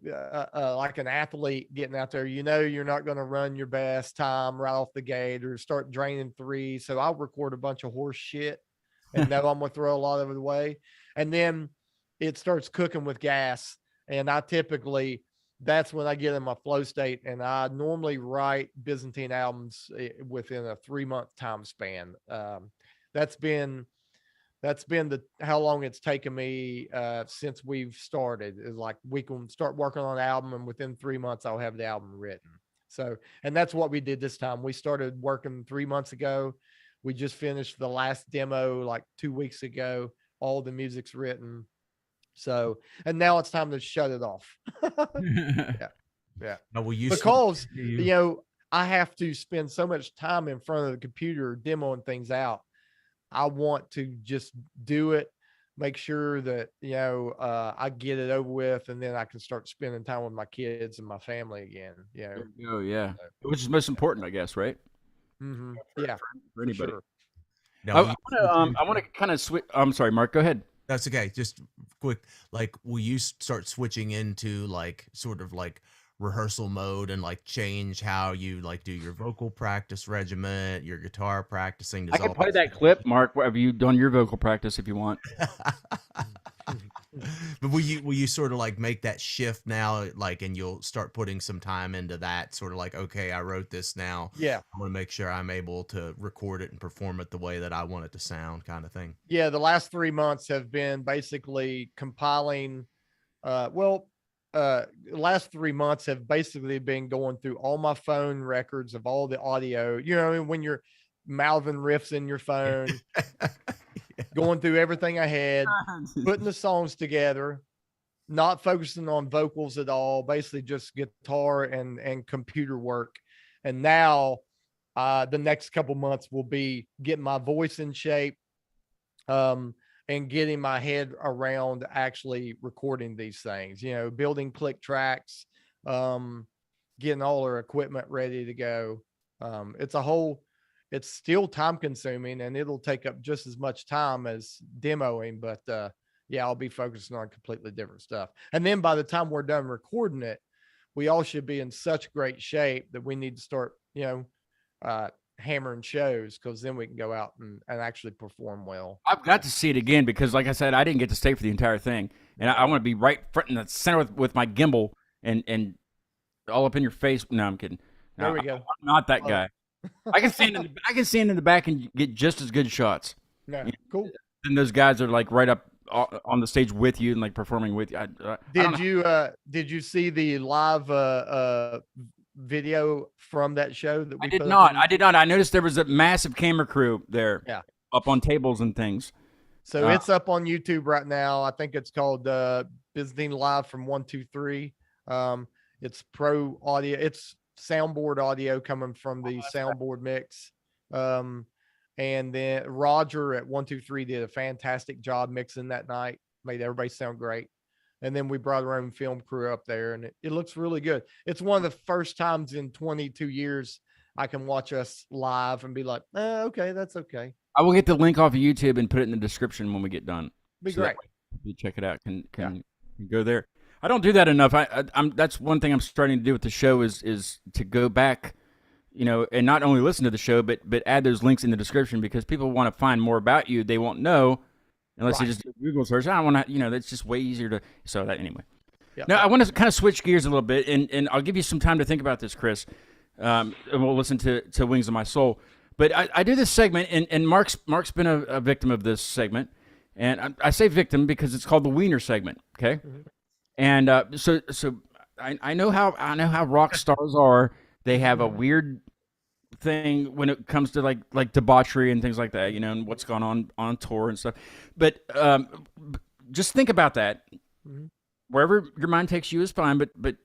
like an athlete getting out there, you're not going to run your best time right off the gate or start draining threes. So I'll record a bunch of horse shit and know I'm going to throw a lot of it away. And then it starts cooking with gas. And that's when I get in my flow state. And I normally write Byzantine albums within a 3-month time span. That's been how long it's taken me since we've started. Is like we can start working on an album and within 3 months I'll have the album written. So, and that's what we did this time. We started working 3 months ago. We just finished the last demo like 2 weeks ago. All the music's written. So, and now it's time to shut it off. Yeah. Now, because I have to spend so much time in front of the computer demoing things out. I want to just do it, make sure that, I get it over with, and then I can start spending time with my kids and my family again. Oh yeah. Which is most important, I guess, right? Mm-hmm. For anybody. Sure. Now, I want to kind of switch. I'm sorry, Mark, go ahead. That's okay. Just quick. Like, will you start switching into like sort of like rehearsal mode and like change how you like do your vocal practice regiment, your guitar practicing? I can play that clip, Mark. Have you done your vocal practice if you want? But will you sort of like make that shift now, like, and you'll start putting some time into that sort of like, okay, I wrote this now. Yeah. I want to make sure I'm able to record it and perform it the way that I want it to sound, kind of thing. Yeah. The last 3 months have been basically compiling. The last 3 months have basically been going through all my phone records of all the audio, when you're mouthing riffs in your phone, going through everything I had, putting the songs together, not focusing on vocals at all, basically just guitar and computer work. And now the next couple months will be getting my voice in shape, and getting my head around actually recording these things, building click tracks, getting all our equipment ready to go. It's still time consuming, and it'll take up just as much time as demoing, but yeah, I'll be focusing on completely different stuff. And then by the time we're done recording it, we all should be in such great shape that we need to start, hammering shows, because then we can go out and actually perform well. I've got to see it again because, like I said, I didn't get to stay for the entire thing, and I want to be right front in the center with my gimbal and all up in your face. No, I'm kidding. No, There we go. I'm not that guy. I can stand in the back and get just as good shots. Yeah, cool. And those guys are like right up on the stage with you and like performing with you. Did you see the live video from that show that we I did put not. up? I did not. I noticed there was a massive camera crew there. Yeah. Up on tables and things. So it's up on YouTube right now. I think it's called Byzantine Live from 123. It's pro audio. It's soundboard audio coming from the soundboard mix. And then Roger at 123 did a fantastic job mixing that night. Made everybody sound great. And then we brought our own film crew up there, and it looks really good. It's one of the first times in 22 years I can watch us live and be like, okay, that's okay. I will get the link off of YouTube and put it in the description when we get done. Be great. You check it out. Can go there. I don't do that enough. I'm that's one thing I'm starting to do with the show is to go back, and not only listen to the show, but add those links in the description, because people want to find more about you. They won't know unless you just do a Google search. I don't want to, that's just way easier to. So that anyway. Yeah. Now I want to kind of switch gears a little bit, and I'll give you some time to think about this, Chris. And we'll listen to Wings of My Soul. But I do this segment, and Mark's been a victim of this segment, and I say victim because it's called the Wiener segment. Okay. Mm-hmm. And so I know how rock stars are. They have a weird thing when it comes to like debauchery and things like that, and what's gone on tour and stuff. But just think about that. Mm-hmm. Wherever your mind takes you is fine, but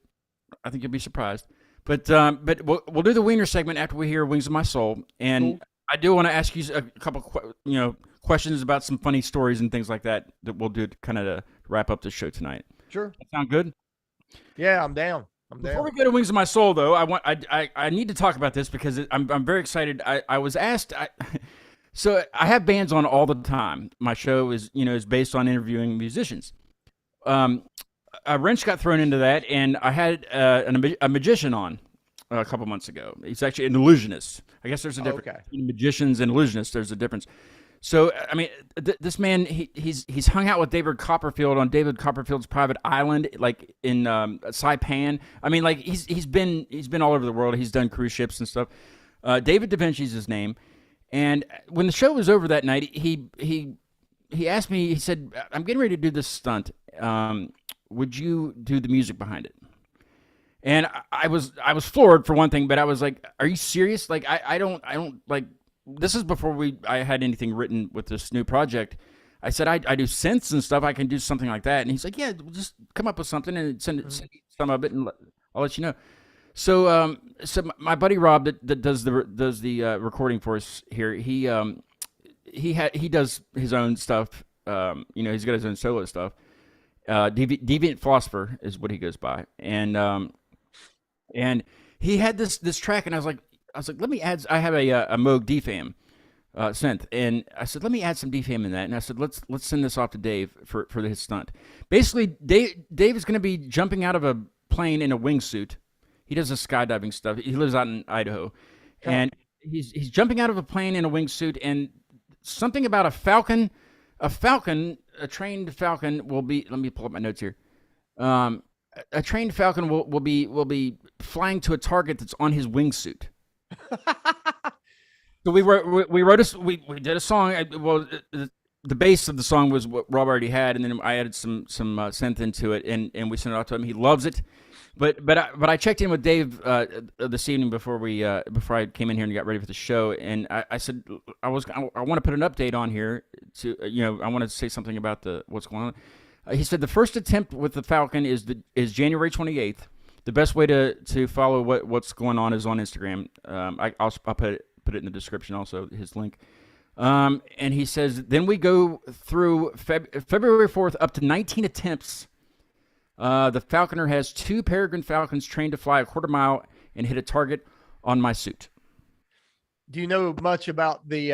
I think you'll be surprised. But we'll do the Wiener segment after we hear Wings of My Soul, and cool. I do want to ask you a couple questions about some funny stories and things like that we'll do kind of to wrap up the show tonight. Sure. That sound good? Yeah, I'm down. Before we go to Wings of My Soul, though, I need to talk about this because I'm very excited. I was asked. So I have bands on all the time. My show is based on interviewing musicians. A wrench got thrown into that, and I had a magician on a couple months ago. He's actually an illusionist. I guess there's a difference between magicians and illusionists. There's a difference. So, I mean, this man, he's hung out with David Copperfield on David Copperfield's private island, like in Saipan. I mean, like he's been all over the world. He's done cruise ships and stuff. David Da Vinci's his name. And when the show was over that night, he asked me. He said, "I'm getting ready to do this stunt. Would you do the music behind it?" And I was floored for one thing, but I was like, "Are you serious? Like, I don't like." This is before I had anything written with this new project. I said, I do synths and stuff. I can do something like that. And he's like, yeah, just come up with something and send some of it, and I'll let you know. So, my buddy Rob that does the recording for us here, he does his own stuff. He's got his own solo stuff. Deviant Philosopher is what he goes by, and he had this track, and I was like, let me add. I have a Moog DFAM synth, and I said, let me add some DFAM in that. And I said, let's send this off to Dave for his stunt. Basically, Dave is going to be jumping out of a plane in a wingsuit. He does this skydiving stuff. He lives out in Idaho, and he's jumping out of a plane in a wingsuit, and something about a falcon, a trained falcon will be. Let me pull up my notes here. A trained falcon will be flying to a target that's on his wingsuit. So we did a song. Well, the bass of the song was what Rob already had, and then I added some synth into it, and we sent it out to him. He loves it. But I checked in with Dave this evening before I came in here and got ready for the show, and I said I want to put an update on here to I want to say something about what's going on. He said the first attempt with the Falcon is January 28th. The best way to follow what's going on is on Instagram. I'll put it in the description also, his link. And he says, then we go through February 4th up to 19 attempts. The Falconer has 2 Peregrine Falcons trained to fly a quarter mile and hit a target on my suit. Do you know much about the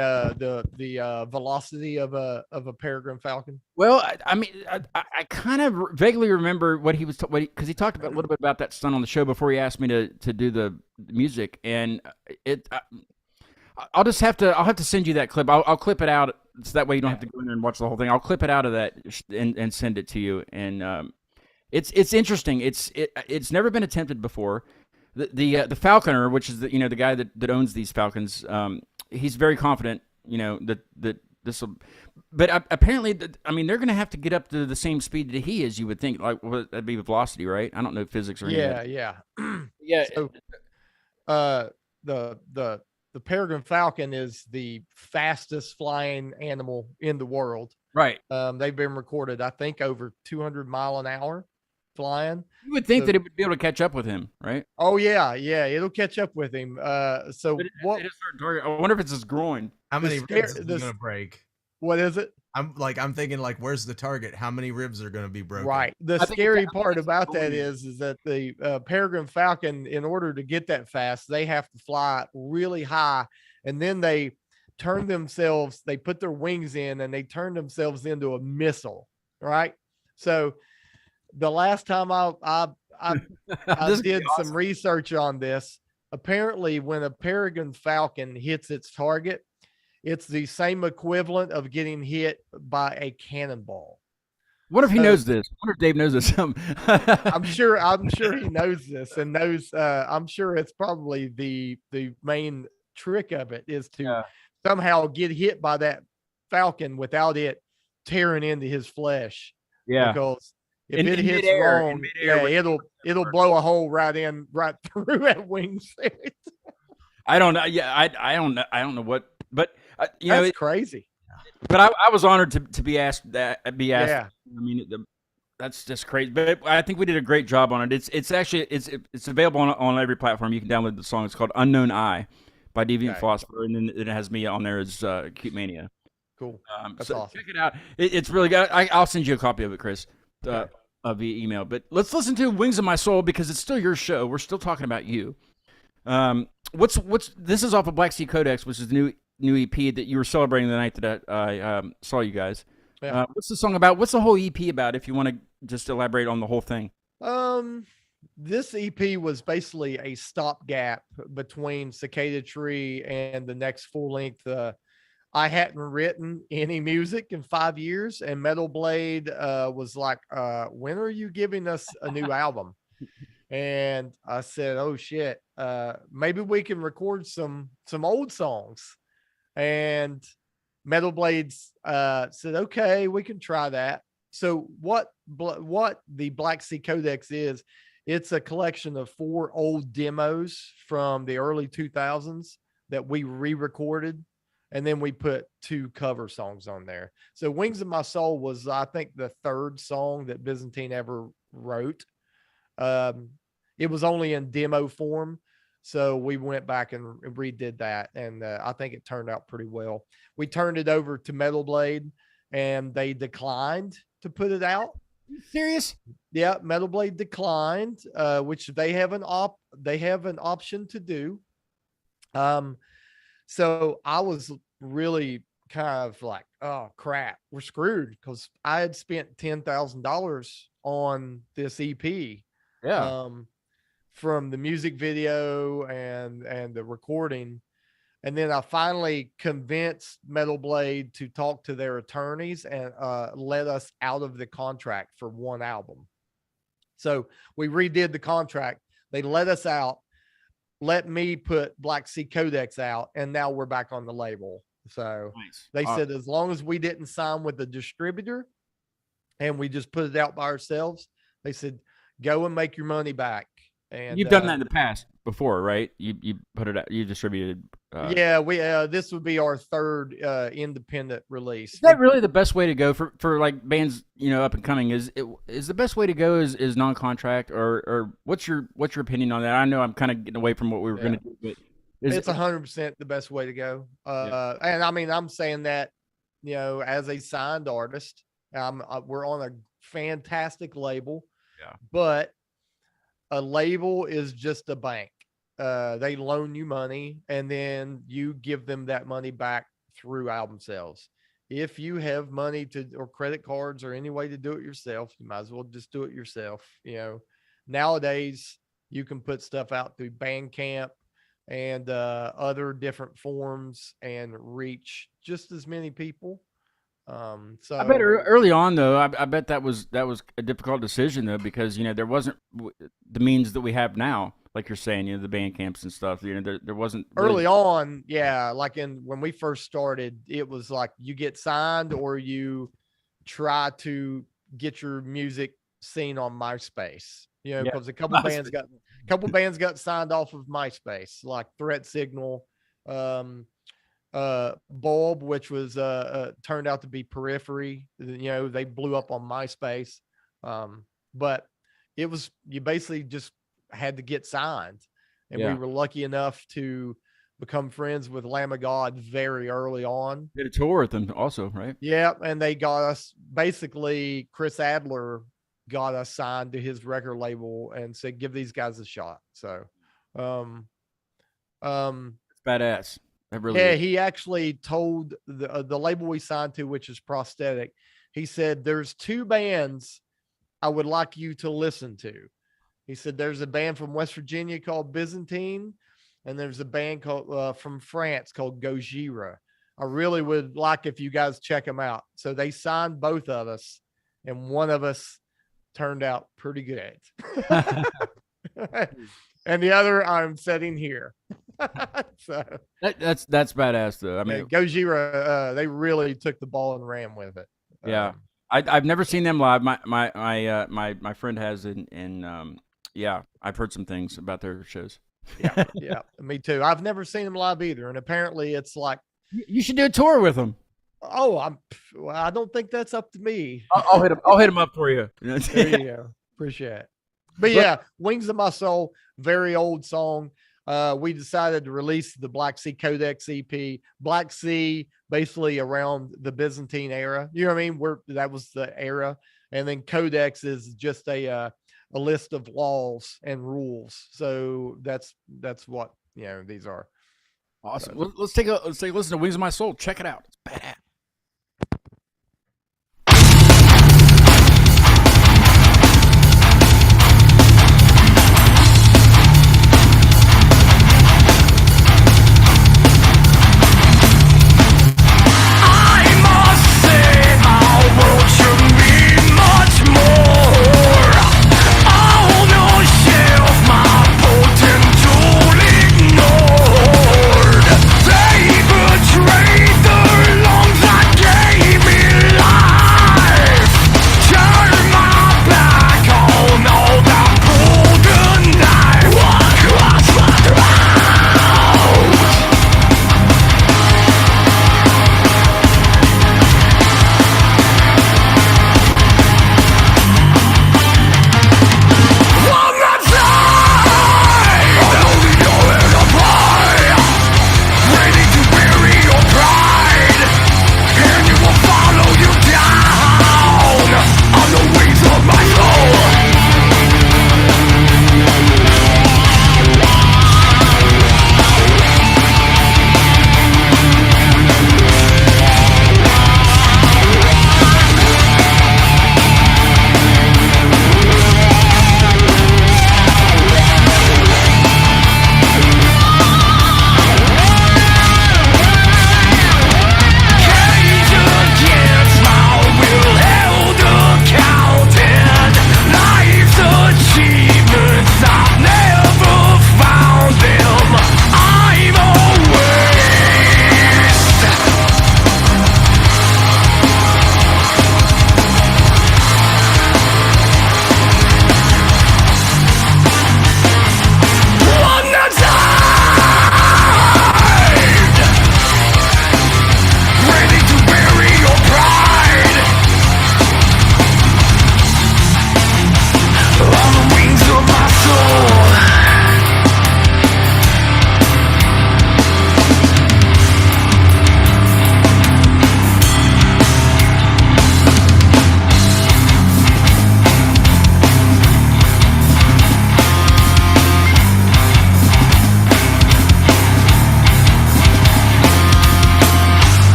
velocity of a Peregrine Falcon? Well, I mean, I kind of vaguely remember what he was because he talked about a little bit about that stunt on the show before he asked me to do the music, and I'll have to send you that clip. I'll clip it out so that way you don't have to go in there and watch the whole thing. I'll clip it out of that and send it to you. And it's interesting. It's never been attempted before. The Falconer, which is the guy that owns these Falcons, he's very confident. That this will, but apparently, I mean, they're going to have to get up to the same speed that he is. You would think, like, well, that'd be velocity, right? I don't know physics or anything. Yeah. Yeah. So, the Peregrine Falcon is the fastest flying animal in the world. Right. They've been recorded, I think, over 200 mile an hour flying. You would think that it would be able to catch up with him, right? Oh yeah, it'll catch up with him. So what? I wonder if it's his groin. How many ribs is going to break? What is it? I'm thinking, like, where's the target? How many ribs are going to be broken? Right. The scary part about that is that the Peregrine Falcon, in order to get that fast, they have to fly really high, and then they put their wings in, and they turn themselves into a missile. Right. So the last time I did some research on this, apparently when a Peregrine Falcon hits its target, it's the same equivalent of getting hit by a cannonball. What if he knows this? I wonder if Dave knows this. I'm sure he knows this and knows. I'm sure it's probably the main trick of it is to somehow get hit by that Falcon without it tearing into his flesh. Yeah, because if it hits wrong, it'll blow a hole right through that wing set. I don't know. Yeah, I don't know what, but that's crazy. But I was honored to be asked. Yeah. I mean, that's just crazy. But I think we did a great job on it. It's actually it's available on every platform. You can download the song. It's called Unknown Eye by Deviant Philosopher, and then it has me on there as Cute Mania. Cool. That's so awesome. Check it out. It's really good. I'll send you a copy of it, Chris, via email. But let's listen to Wings of My Soul because it's still your show. We're still talking about you. This is off of Black Sea Codex, which is the new EP that you were celebrating the night that I saw you guys. Yeah. What's the song about? What's the whole EP about? If you want to just elaborate on the whole thing. This EP was basically a stopgap between Cicada Tree and the next full length. I hadn't written any music in 5 years, and Metal Blade was like, when are you giving us a new album? And I said, oh shit, maybe we can record some old songs. And Metal Blades said, okay, we can try that. So what the Black Sea Codex is, it's a collection of 4 old demos from the early 2000s that we re-recorded. And then we put 2 cover songs on there. So Wings of My Soul was, I think, the 3rd song that Byzantine ever wrote. It was only in demo form. So we went back and redid that. And I think it turned out pretty well. We turned it over to Metal Blade and they declined to put it out. Are you serious? Yeah. Metal Blade declined, which they have an option to do. So I was really kind of like, oh crap, we're screwed, because I had spent $10,000 on this EP. Yeah. From the music video and the recording. And then I finally convinced Metal Blade to talk to their attorneys and let us out of the contract for 1 album. So we redid the contract. They let us out, let me put Black Sea Codex out, and now we're back on the label. So They said as long as we didn't sign with the distributor and we just put it out by ourselves, they said, go and make your money back. And you've done that in the past before, right? You put it out, you distributed. We this would be our 3rd independent release. Is that really the best way to go for like bands, up and coming? Is the best way to go is non-contract, or what's your opinion on that? I know I'm kind of getting away from what we were going to do, but It's 100% the best way to go. And I mean, I'm saying that, as a signed artist, we're on a fantastic label. Yeah. But a label is just a bank. They loan you money and then you give them that money back through album sales. If you have money or credit cards or any way to do it yourself, you might as well just do it yourself. Nowadays you can put stuff out through Bandcamp and other different forms and reach just as many people. So I bet early on though, I bet that was a difficult decision though, because there wasn't the means that we have now, like you're saying, the band camps and stuff. There wasn't really... Early on, yeah. Like when we first started, it was like you get signed or you try to get your music seen on MySpace. Because a couple bands got signed off of MySpace, like Threat Signal, Bulb, which was turned out to be Periphery. They blew up on MySpace, but you basically just had to get signed, and we were lucky enough to become friends with Lamb of God very early on. Did a tour with them also, right? Yeah, and they got us, basically Chris Adler got us signed to his record label and said, give these guys a shot. So it's badass. Really is. He actually told the label we signed to, which is Prosthetic, he said, there's 2 bands I would like you to listen to. He said, there's a band from West Virginia called Byzantine, and there's a band called from France called Ojeda. I really would like if you guys check them out. So they signed both of us, and one of us turned out pretty good. And the other I'm sitting here. So that's badass though. I mean, Gojira, they really took the ball and ran with it. Yeah. I've never seen them live. My friend has, and yeah, I've heard some things about their shows. Yeah, me too. I've never seen them live either, and apparently it's like, you should do a tour with them. Oh, I don't think that's up to me. I'll hit him up for you. There you go. Appreciate it. But yeah, Wings of My Soul, very old song. We decided to release the Black Sea Codex EP. Black Sea, basically around the Byzantine era. You know what I mean? That was the era. And then Codex is just a list of laws and rules. So that's what these are. Awesome. Let's take a listen to Wings of My Soul. Check it out. It's badass. They betrayed their lungs.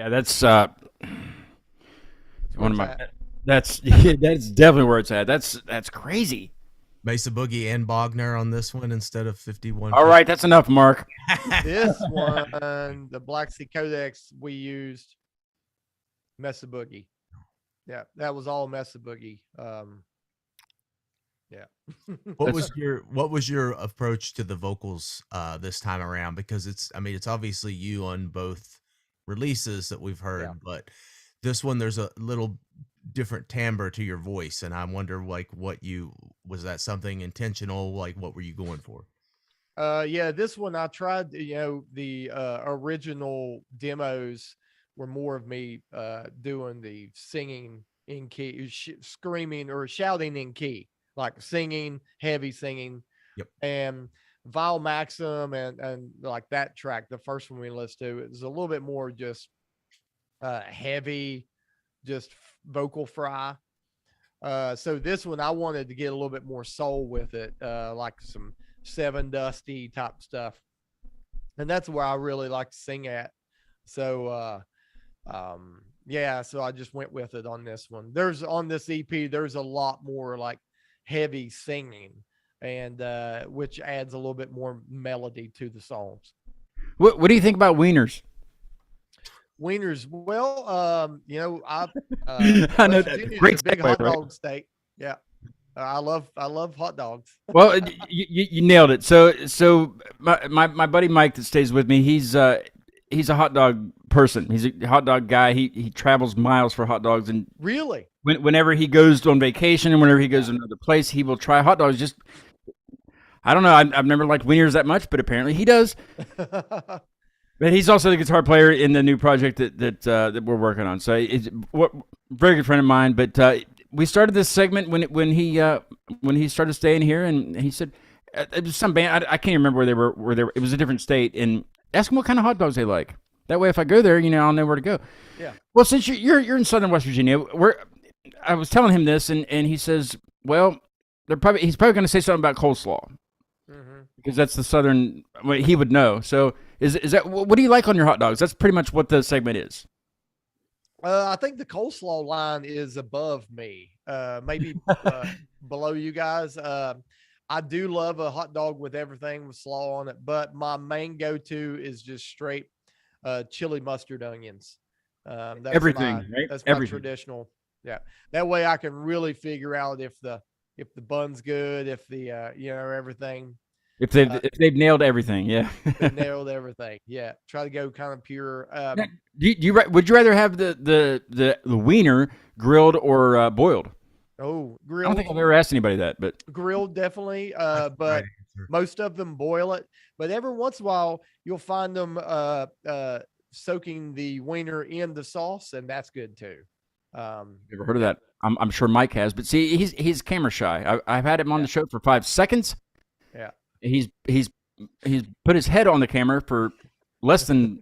Yeah, that's That's one where of it's my. at. That's that's definitely where it's at. That's crazy. Mesa Boogie and Bogner on this one instead of 51. All right, that's enough, Mark. This one, the Black Sea Codex, we used Mesa Boogie. Yeah, that was all Mesa Boogie. Yeah. What was your approach to the vocals this time around? Because it's obviously you on both releases that we've heard, Yeah. but this one there's a little different timbre to your voice, and I wonder like was that something intentional? Like what were you going for? Yeah, this one I tried, the original demos were more of me doing the singing in key, screaming or shouting in key, like singing, heavy singing. Yep. And Vile Maxim and like that track, the first one we listened to, it was a little bit more just heavy, just vocal fry. So this one I wanted to get a little bit more soul with it, like some Seven Dusty type stuff, and that's where I really like to sing at. So yeah, so I just went with it on this one. There's on this EP, there's a lot more like heavy singing, and which adds a little bit more melody to the songs. What do you think about wieners? Wieners, well, I I know West that's a Virginia's great a big segue, hot right? dog state. Yeah, I love hot dogs. Well, you nailed it. So my buddy Mike that stays with me, he's a hot dog person. He's a hot dog guy. He travels miles for hot dogs, and Really? whenever he goes on vacation and whenever he goes to another place, he will try hot dogs. Just I don't know. I've never liked wieners that much, but apparently he does. But he's also the guitar player in the new project that we're working on. So it's very good friend of mine. But we started this segment when he started staying here, and he said it was some band. I can't remember where they were. It was a different state, and ask them what kind of hot dogs they like. That way, if I go there, I'll know where to go. Yeah. Well, since you're in Southern West Virginia, I was telling him this, and he says, well, he's probably going to say something about coleslaw. Mm-hmm. Because that's the Southern, well, he would know. So is that what do you like on your hot dogs? That's pretty much what the segment is. I think the coleslaw line is above me, maybe below you guys. I do love a hot dog with everything with slaw on it, but my main go-to is just straight chili mustard onions. That's Everything, right? That's my Everything. traditional. Yeah, that way I can really figure out if the bun's good, if the everything. If they've nailed everything, yeah. They nailed everything. Yeah, try to go kind of pure. Now, would you rather have the wiener grilled or boiled? Oh, I grilled. don't think I've ever asked anybody that, but Grilled definitely, but Right answer. most of them boil it. But every once in a while, you'll find them soaking the wiener in the sauce, and that's good too. never heard of that. I'm sure Mike has, but see, he's camera shy. I've had him on the show for 5 seconds. Yeah. He's put his head on the camera for less than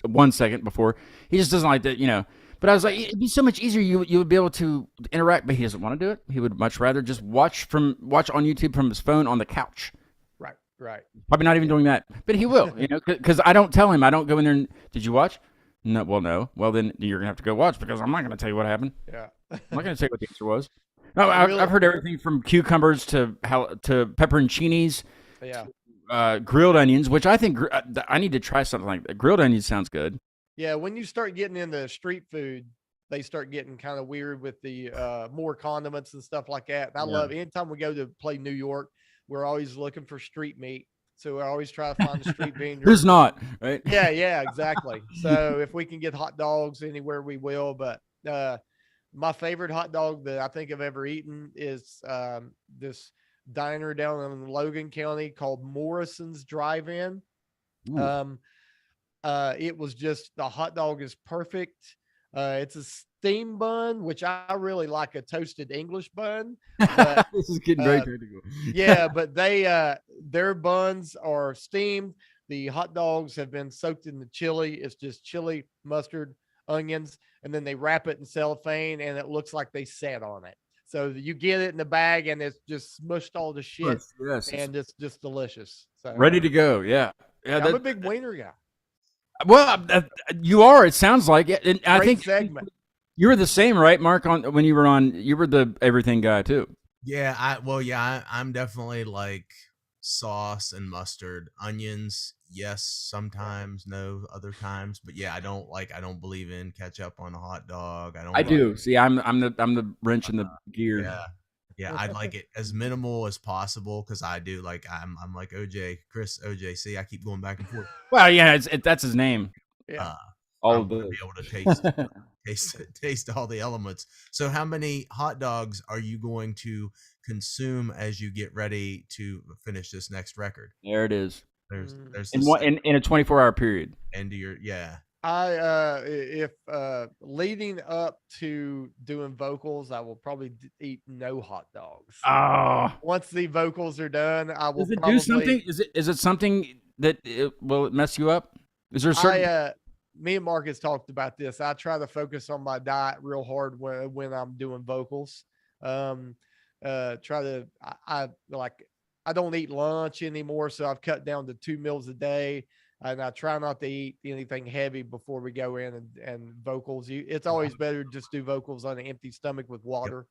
1 second before. He just doesn't like that, But I was like, it'd be so much easier. You would be able to interact, but he doesn't want to do it. He would much rather just watch on YouTube from his phone on the couch. Right. Probably not even doing that, but he will, because I don't tell him. I don't go in there and, did you watch? No, well, no. Well, then you're going to have to go watch because I'm not going to tell you what happened. Yeah. I'm not going to tell you what the answer was. No, Really? I've heard everything from cucumbers to pepperoncinis, Yeah. grilled onions, which I think I need to try something like that. Grilled onions sounds good. Yeah. When you start getting into street food, they start getting kind of weird with the more condiments and stuff like that. And I love anytime we go to play New York, we're always looking for street meat. So we always try to find the street vendor. Who's not, right? Yeah, exactly. So if we can get hot dogs anywhere, we will. But my favorite hot dog that I think I've ever eaten is this diner down in Logan County called Morrison's Drive-In. It was just, the hot dog is perfect. It's a steam bun, which I really like a toasted English bun. But, this is getting very technical. yeah, but their buns are steamed. The hot dogs have been soaked in the chili. It's just chili, mustard, onions, and then they wrap it in cellophane, and it looks like they sat on it. So you get it in the bag, and it's just smushed all the shit, Yes. and it's just delicious. So Ready to go, yeah. I'm a big wiener guy. Well, you are. It sounds like it. And I Great think segment. you were the same, right, Mark? On when you were on, you were the everything guy too. Yeah, I'm definitely like sauce and mustard, onions. Yes, sometimes, no, other times. But yeah, I don't believe in ketchup on a hot dog. I I don't believe. do. See, I'm the wrench in the gear. Yeah, yeah, I'd like it as minimal as possible because I do like I'm like OJ, Chris OJ. See, I keep going back and forth. Well, yeah, that's his name. Yeah. Uh, I All of want to those. be able to taste all the elements. So, how many hot dogs are you going to consume as you get ready to finish this next record? There it is. There's In the one in a 24-hour period. end of your yeah. If leading up to doing vocals, I will probably eat no hot dogs. Oh, Once the vocals are done, I will does it probably do something? Is it something that will it mess you up? Is there a certain? me and Marcus talked about this. I try to focus on my diet real hard when I'm doing vocals. Try to I like I don't eat lunch anymore, so I've cut down to 2 meals a day, and I try not to eat anything heavy before we go in and vocals. It's always better to just do vocals on an empty stomach with water.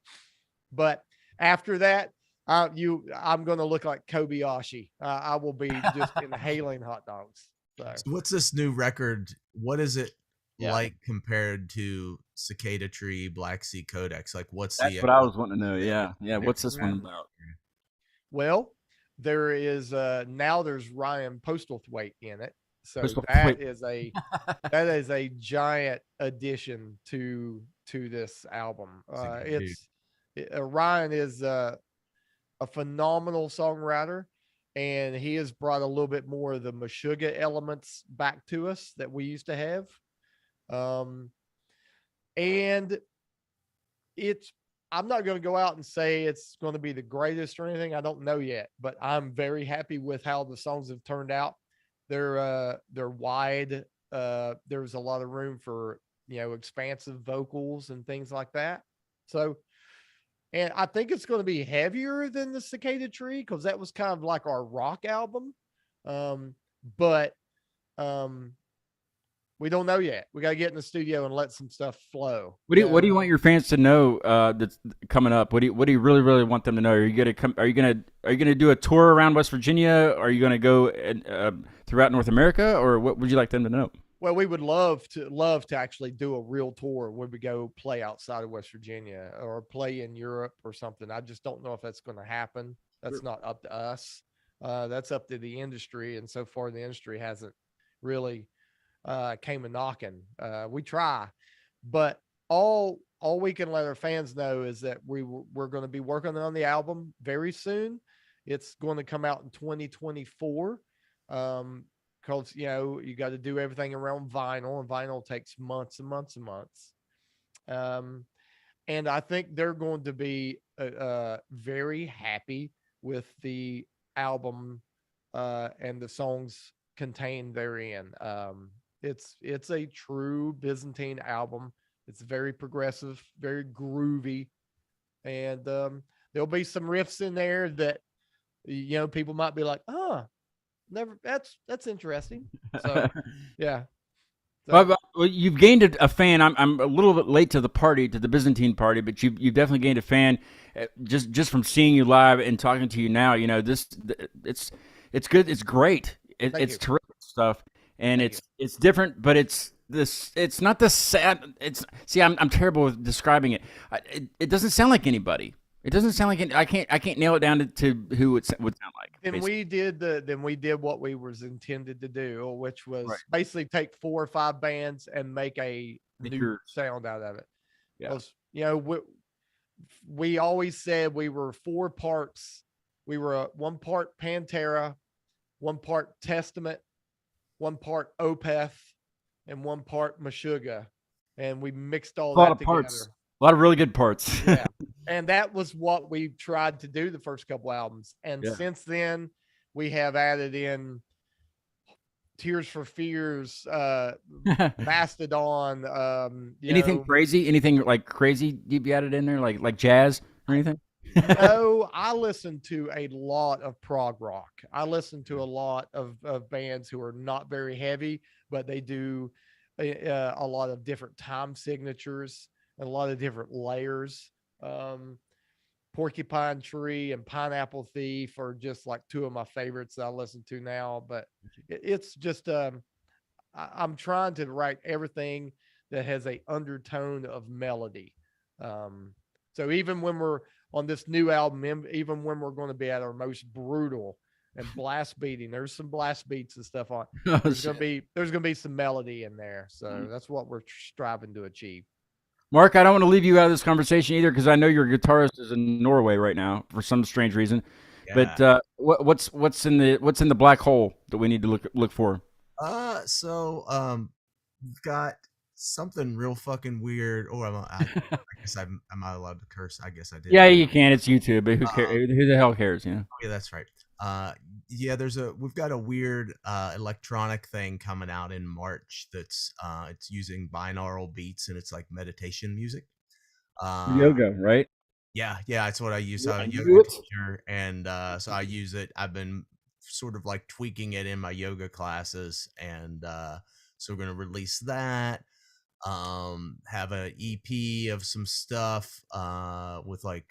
But after that, I'm going to look like Kobayashi. I will be just inhaling hot dogs. So what's this new record? What is it Yeah. like compared to Cicada Tree, Black Sea Codex? Like, what's That's the what I was wanting to know. Yeah, yeah. What's this one about? Well, there is now there's Ryan Postlethwaite in it. So Postlethwaite. that is a giant addition to this album. Ryan is a phenomenal songwriter, and he has brought a little bit more of the Meshuggah elements back to us that we used to have. And I'm not going to go out and say it's going to be the greatest or anything. I don't know yet, but I'm very happy with how the songs have turned out. They're wide. There's a lot of room for, expansive vocals and things like that. So, and I think it's going to be heavier than the Cicada Tree, because that was kind of like our rock album. But we don't know yet. We got to get in the studio and let some stuff flow. What do you want your fans to know that's coming up? What do you really want them to know? Are you gonna do a tour around West Virginia? Are you gonna go throughout North America, or what would you like them to know? Well, we would love to actually do a real tour where we go play outside of West Virginia or play in Europe or something. I just don't know if that's going to happen. That's not up to us. That's up to the industry, and so far the industry hasn't really came a knocking. We try, but all we can let our fans know is that we're going to be working on the album very soon. It's going to come out in 2024. Because you got to do everything around vinyl, and vinyl takes months and months and months. And I think they're going to be very happy with the album and the songs contained therein. It's a true Byzantine album. It's very progressive, very groovy, and there'll be some riffs in there that people might be like, "Oh, never. That's interesting." So, yeah. So, Well, you've gained a fan. I'm a little bit late to the Byzantine party, but you've definitely gained a fan just from seeing you live and talking to you now. It's good. It's great. It's terrific stuff. And it's different, but it's not the sad. I'm terrible with describing it. It doesn't sound like anybody. It doesn't sound like I can't nail it down to who it would sound like. Then we did what we was intended to do, which was basically take 4 or 5 bands and make a new sound out of it. Yeah. We always said we were 4 parts. We were 1 part Pantera, 1 part Testament, 1 part Opeth, and 1 part Meshuggah, and we mixed all that together. Parts. A lot of really good parts. Yeah, and that was what we tried to do the first couple albums, and since then we have added in Tears for Fears, Mastodon. Anything crazy? Anything like crazy you've added in there, like jazz or anything? No, I listen to a lot of prog rock. I listen to a lot of bands who are not very heavy, but they do a lot of different time signatures and a lot of different layers. Um, Porcupine Tree and Pineapple Thief are just like two of my favorites that I listen to now. But it's just I'm trying to write everything that has a undertone of melody. Um, so even when we're on this new album, even when we're going to be at our most brutal and blast beating, there's some blast beats and stuff on. Oh, There's shit. gonna be some melody in there. So that's what we're striving to achieve. Mark, I don't want to leave you out of this conversation either because I know your guitarist is in Norway right now for some strange reason. But Yeah. what's in the black hole that we need to look for? We've got something real fucking weird. Or I guess am I allowed to curse? I guess I did. Yeah, you can. It's YouTube, but who cares? Who the hell cares? You know. Yeah, that's right. Yeah, we've got a weird electronic thing coming out in March that's it's using binaural beats and it's like meditation music. Yoga, right? Yeah, it's what I use. Yeah, I'm I a knew yoga it. teacher, and so I use it. I've been sort of like tweaking it in my yoga classes, and so we're gonna release that. Have a EP of some stuff with like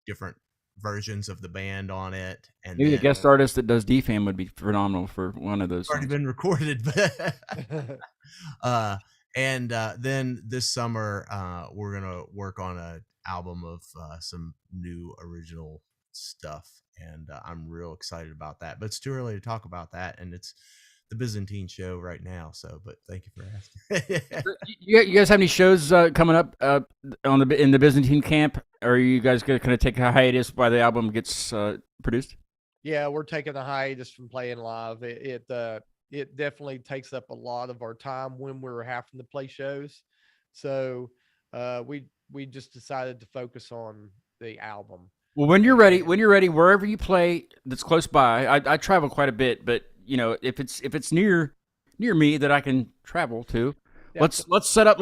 different versions of the band on it, and Maybe the then guest artist that does DFAM would be phenomenal for one of those already songs. been recorded. But and then this summer we're gonna work on an album of some new original stuff, and I'm real excited about that. But it's too early to talk about that, and it's the Byzantine show right now. So, but thank you for asking. You guys have any shows coming up in the Byzantine camp? Or are you guys gonna kind of take a hiatus while the album gets produced? Yeah, we're taking a hiatus from playing live. It definitely takes up a lot of our time when we're having to play shows. So we just decided to focus on the album. Well, when you're ready, wherever you play that's close by. I travel quite a bit, but you know, if it's near me that I can travel to, Yeah. let's set up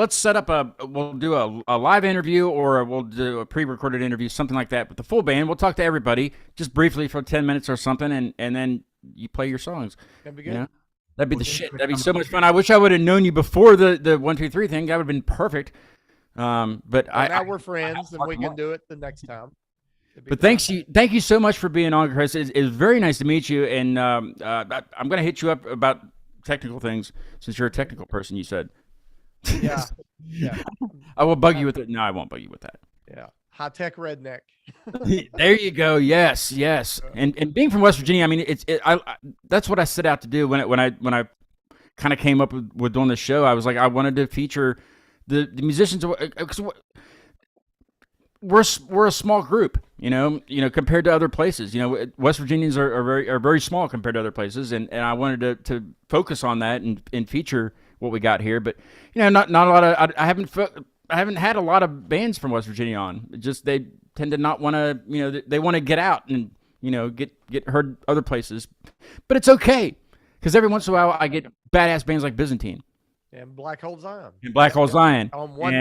we'll do a live interview or we'll do a pre-recorded interview, something like that with the full band. We'll talk to everybody just briefly for 10 minutes or something, and then you play your songs. That'd be You good. know? That'd be the shit. That'd be so much fun. I wish I would have known you before the 1, 2, 3 thing. That would have been perfect. But Now we're friends, and we can do it the next time. But thank you so much for being on, Chris. It's very nice to meet you, and I'm going to hit you up about technical things since you're a technical person. You said. Yeah. I will bug you with it. No, I won't bug you with that. Yeah. High tech redneck. There you go. Yes. And being from West Virginia, I mean, that's what I set out to do when I kind of came up with doing the show. I was like, I wanted to feature the musicians because we're a small group, you know, compared to other places. You know, West Virginians are very small compared to other places, and I wanted to focus on that and feature what we got here. But you know, not a lot of I haven't had a lot of bands from West Virginia on. Just they tend to not want to, you know, they want to get out and you know get heard other places. But it's okay because every once in a while I get badass bands like Byzantine And Black Hole Zion. and Black Hole Zion On one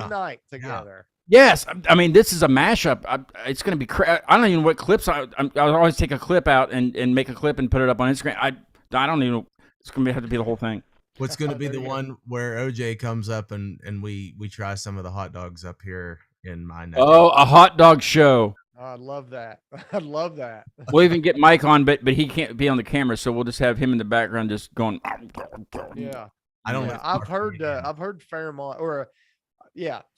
night together. Yes, I mean this is a mashup. It's going to be. I don't even know what clips. I always take a clip out and make a clip and put it up on Instagram. I don't even know. It's going to have to be the whole thing. What's going to be the one where OJ comes up and we try some of the hot dogs up here in my neck? Oh, a hot dog show. Oh, I love that. I love that. We'll even get Mike on, but he can't be on the camera, so we'll just have him in the background just going. Yeah. I don't. Yeah, I've heard Fairmont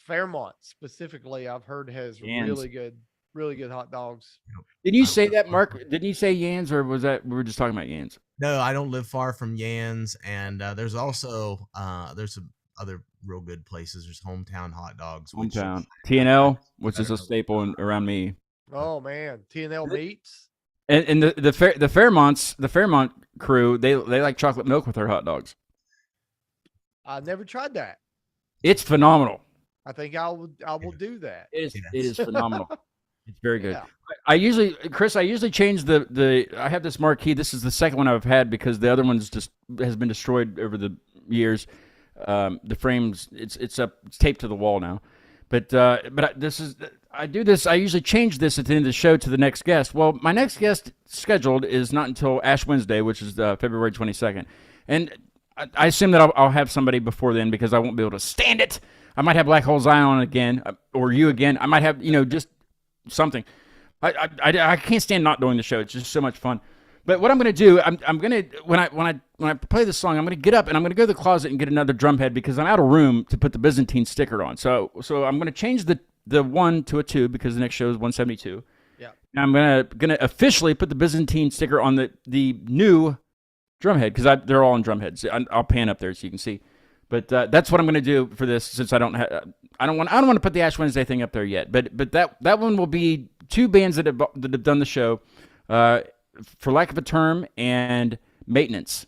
Fairmont specifically. I've heard has Yans. really good hot dogs. Didn't you say that, Mark? Didn't you say Yans, or was that we were just talking about Yans? No, I don't live far from Yans, and there's also there's some other real good places. There's Hometown Hot Dogs, Hometown TNL, which is a staple around me. Oh man, TNL meats. And the Fairmont crew, they like chocolate milk with their hot dogs. I never tried that. It's phenomenal. I think I will do that. It is phenomenal. It's very good. Yeah. I usually change the I have this marquee. This is the second one I've had because the other one's just has been destroyed over the years. The frames it's taped to the wall now. But this is I do this. I usually change this at the end of the show to the next guest. Well, my next guest scheduled is not until Ash Wednesday, which is February 22nd, and I assume that I'll have somebody before then because I won't be able to stand it. I might have Black Hole Zion again, or you again. I might have just something. I can't stand not doing the show. It's just so much fun. But what I'm going to do, I'm going to when I play this song, I'm going to get up and I'm going to go to the closet and get another drum head because I'm out of room to put the Byzantine sticker on. So I'm going to change the 1 to a 2 because the next show is 172. Yeah. And I'm gonna officially put the Byzantine sticker on the new drum head because they're all on drum heads. I'll pan up there so you can see. But that's what I'm gonna do for this since I don't want to put the Ash Wednesday thing up there yet. But that one will be 2 bands that have done the show, for lack of a term, and Maintenance,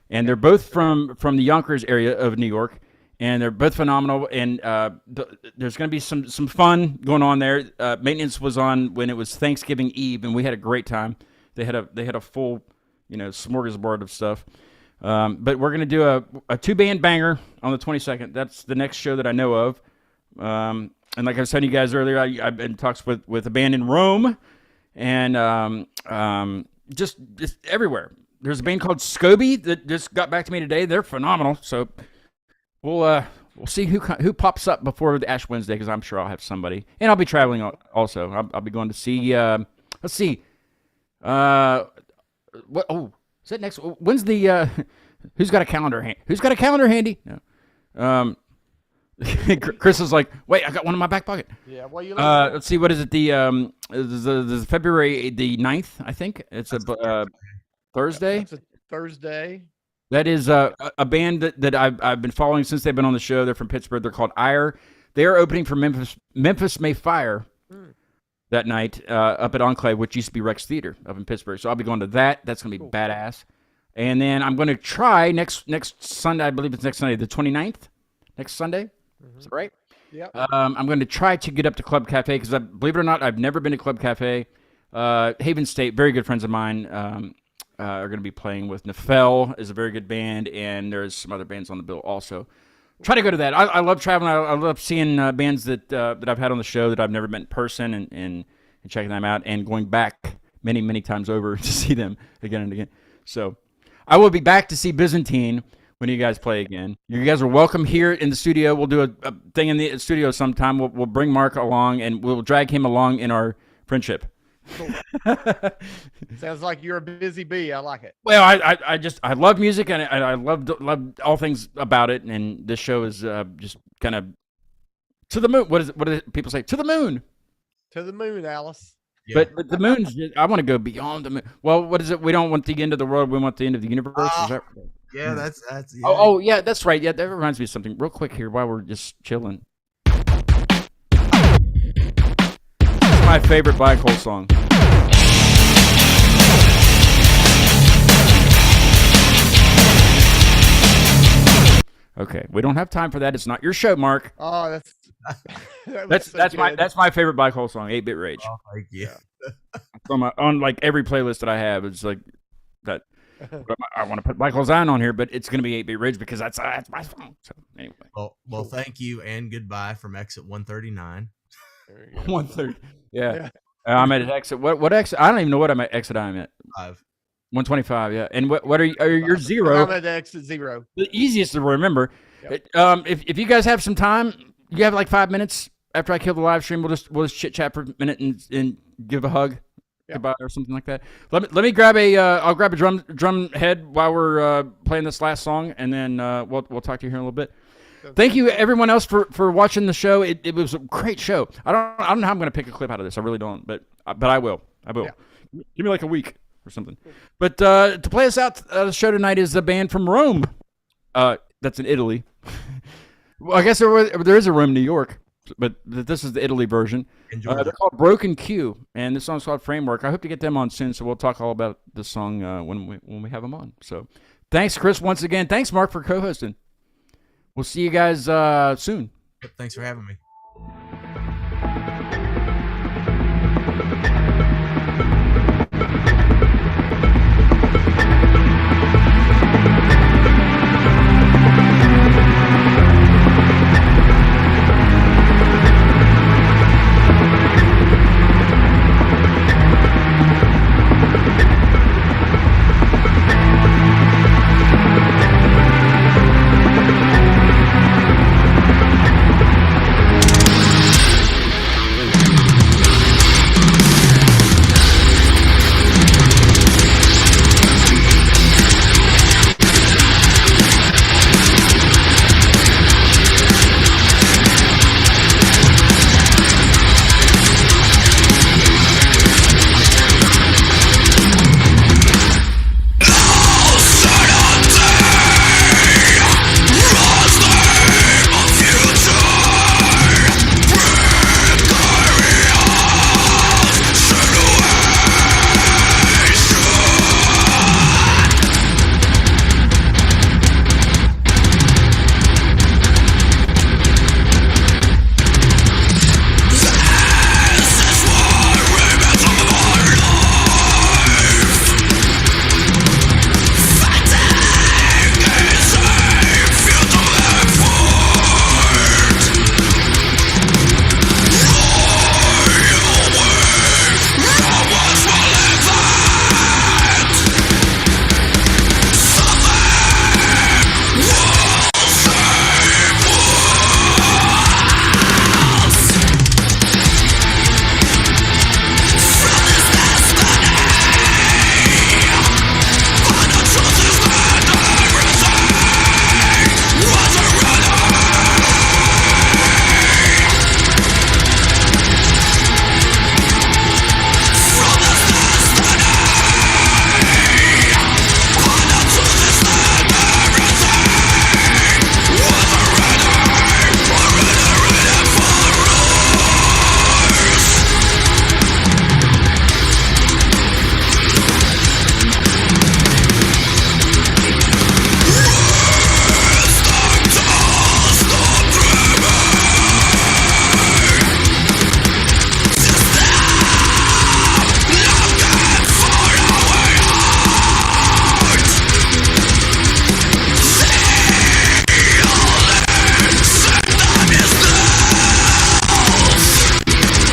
and they're both from the Yonkers area of New York. And they're both phenomenal, and there's going to be some fun going on there. Maintenance was on when it was Thanksgiving Eve, and we had a great time. They had a full, smorgasbord of stuff. But we're going to do a 2-band banger on the 22nd. That's the next show that I know of. And like I was telling you guys earlier, I've been in talks with a band in Rome, and just everywhere. There's a band called Scoby that just got back to me today. They're phenomenal. So. We'll see who pops up before the Ash Wednesday because I'm sure I'll have somebody, and I'll be traveling also. I'll be going to see. Let's see. What? Oh, is that next? When's the? Who's got a calendar? Who's got a calendar handy? No. Chris is like, wait, I got one in my back pocket. Yeah. Well, you. Let's see. What is it? The February the 9th, I think it's a Thursday. It's a Thursday. That is a band that I've been following since they've been on the show. They're from Pittsburgh. They're called Ire. They are opening for Memphis May Fire that night up at Enclave, which used to be Rex Theater up in Pittsburgh. So I'll be going to that. That's going to be badass. And then I'm going to try next Sunday. I believe it's next Sunday, the 29th. Next Sunday. Is that right? Yeah. I'm going to try to get up to Club Cafe because, believe it or not, I've never been to Club Cafe. Haven State, very good friends of mine. Are going to be playing with Nefel is a very good band, and there's some other bands on the bill also. Try to go to that. I love traveling. I love seeing bands that I've had on the show that I've never met in person and checking them out and going back many, many times over to see them again and again. So I will be back to see Byzantine when you guys play again. You guys are welcome here in the studio. We'll do a thing in the studio sometime. We'll bring Mark along, and we'll drag him along in our friendship. Cool. Sounds like you're a busy bee. I like it. Well, I love music and I love all things about it, and this show is just kind of to the moon. What do people say? To the moon. To the moon, Alice. Yeah. But the moon's. I want to go beyond the moon. Well, what is it? We don't want the end of the world. We want the end of the universe. Is that right? Yeah, that's. Yeah. Oh, yeah, that's right. Yeah, that reminds me of something real quick here while we're just chilling. My favorite Black Hole song. Okay, we don't have time for that. It's not your show, Mark. Oh, that's my favorite Black Hole song, 8-Bit Rage. Oh, thank you. On like every playlist that I have, it's like that. I want to put Black Hole Zion on here, but it's going to be 8-Bit Rage because that's my song. So anyway. Well, thank you and goodbye from exit 139. 130. Yeah. I'm at exit. What exit? I don't even know what exit I'm at. 5. 125. Yeah. And what are your 0? I'm at exit 0. The easiest to remember. Yep. If you guys have some time, you have like 5 minutes after I kill the live stream. We'll just chit chat for a minute and give a hug, goodbye or something like that. Let me grab I'll grab a drum head while we're playing this last song, and then we'll talk to you here in a little bit. Thank you, everyone else, for watching the show. It was a great show. I don't know how I'm going to pick a clip out of this. I really don't, but I will. Yeah. Give me like a week or something. But to play us out, the show tonight is a band from Rome. That's in Italy. Well, I guess there is a Rome, New York, but this is the Italy version. They're called Broken Q, and this song's called Framework. I hope to get them on soon, so we'll talk all about this song when we have them on. So thanks, Chris, once again. Thanks, Mark, for co-hosting. We'll see you guys soon. Thanks for having me.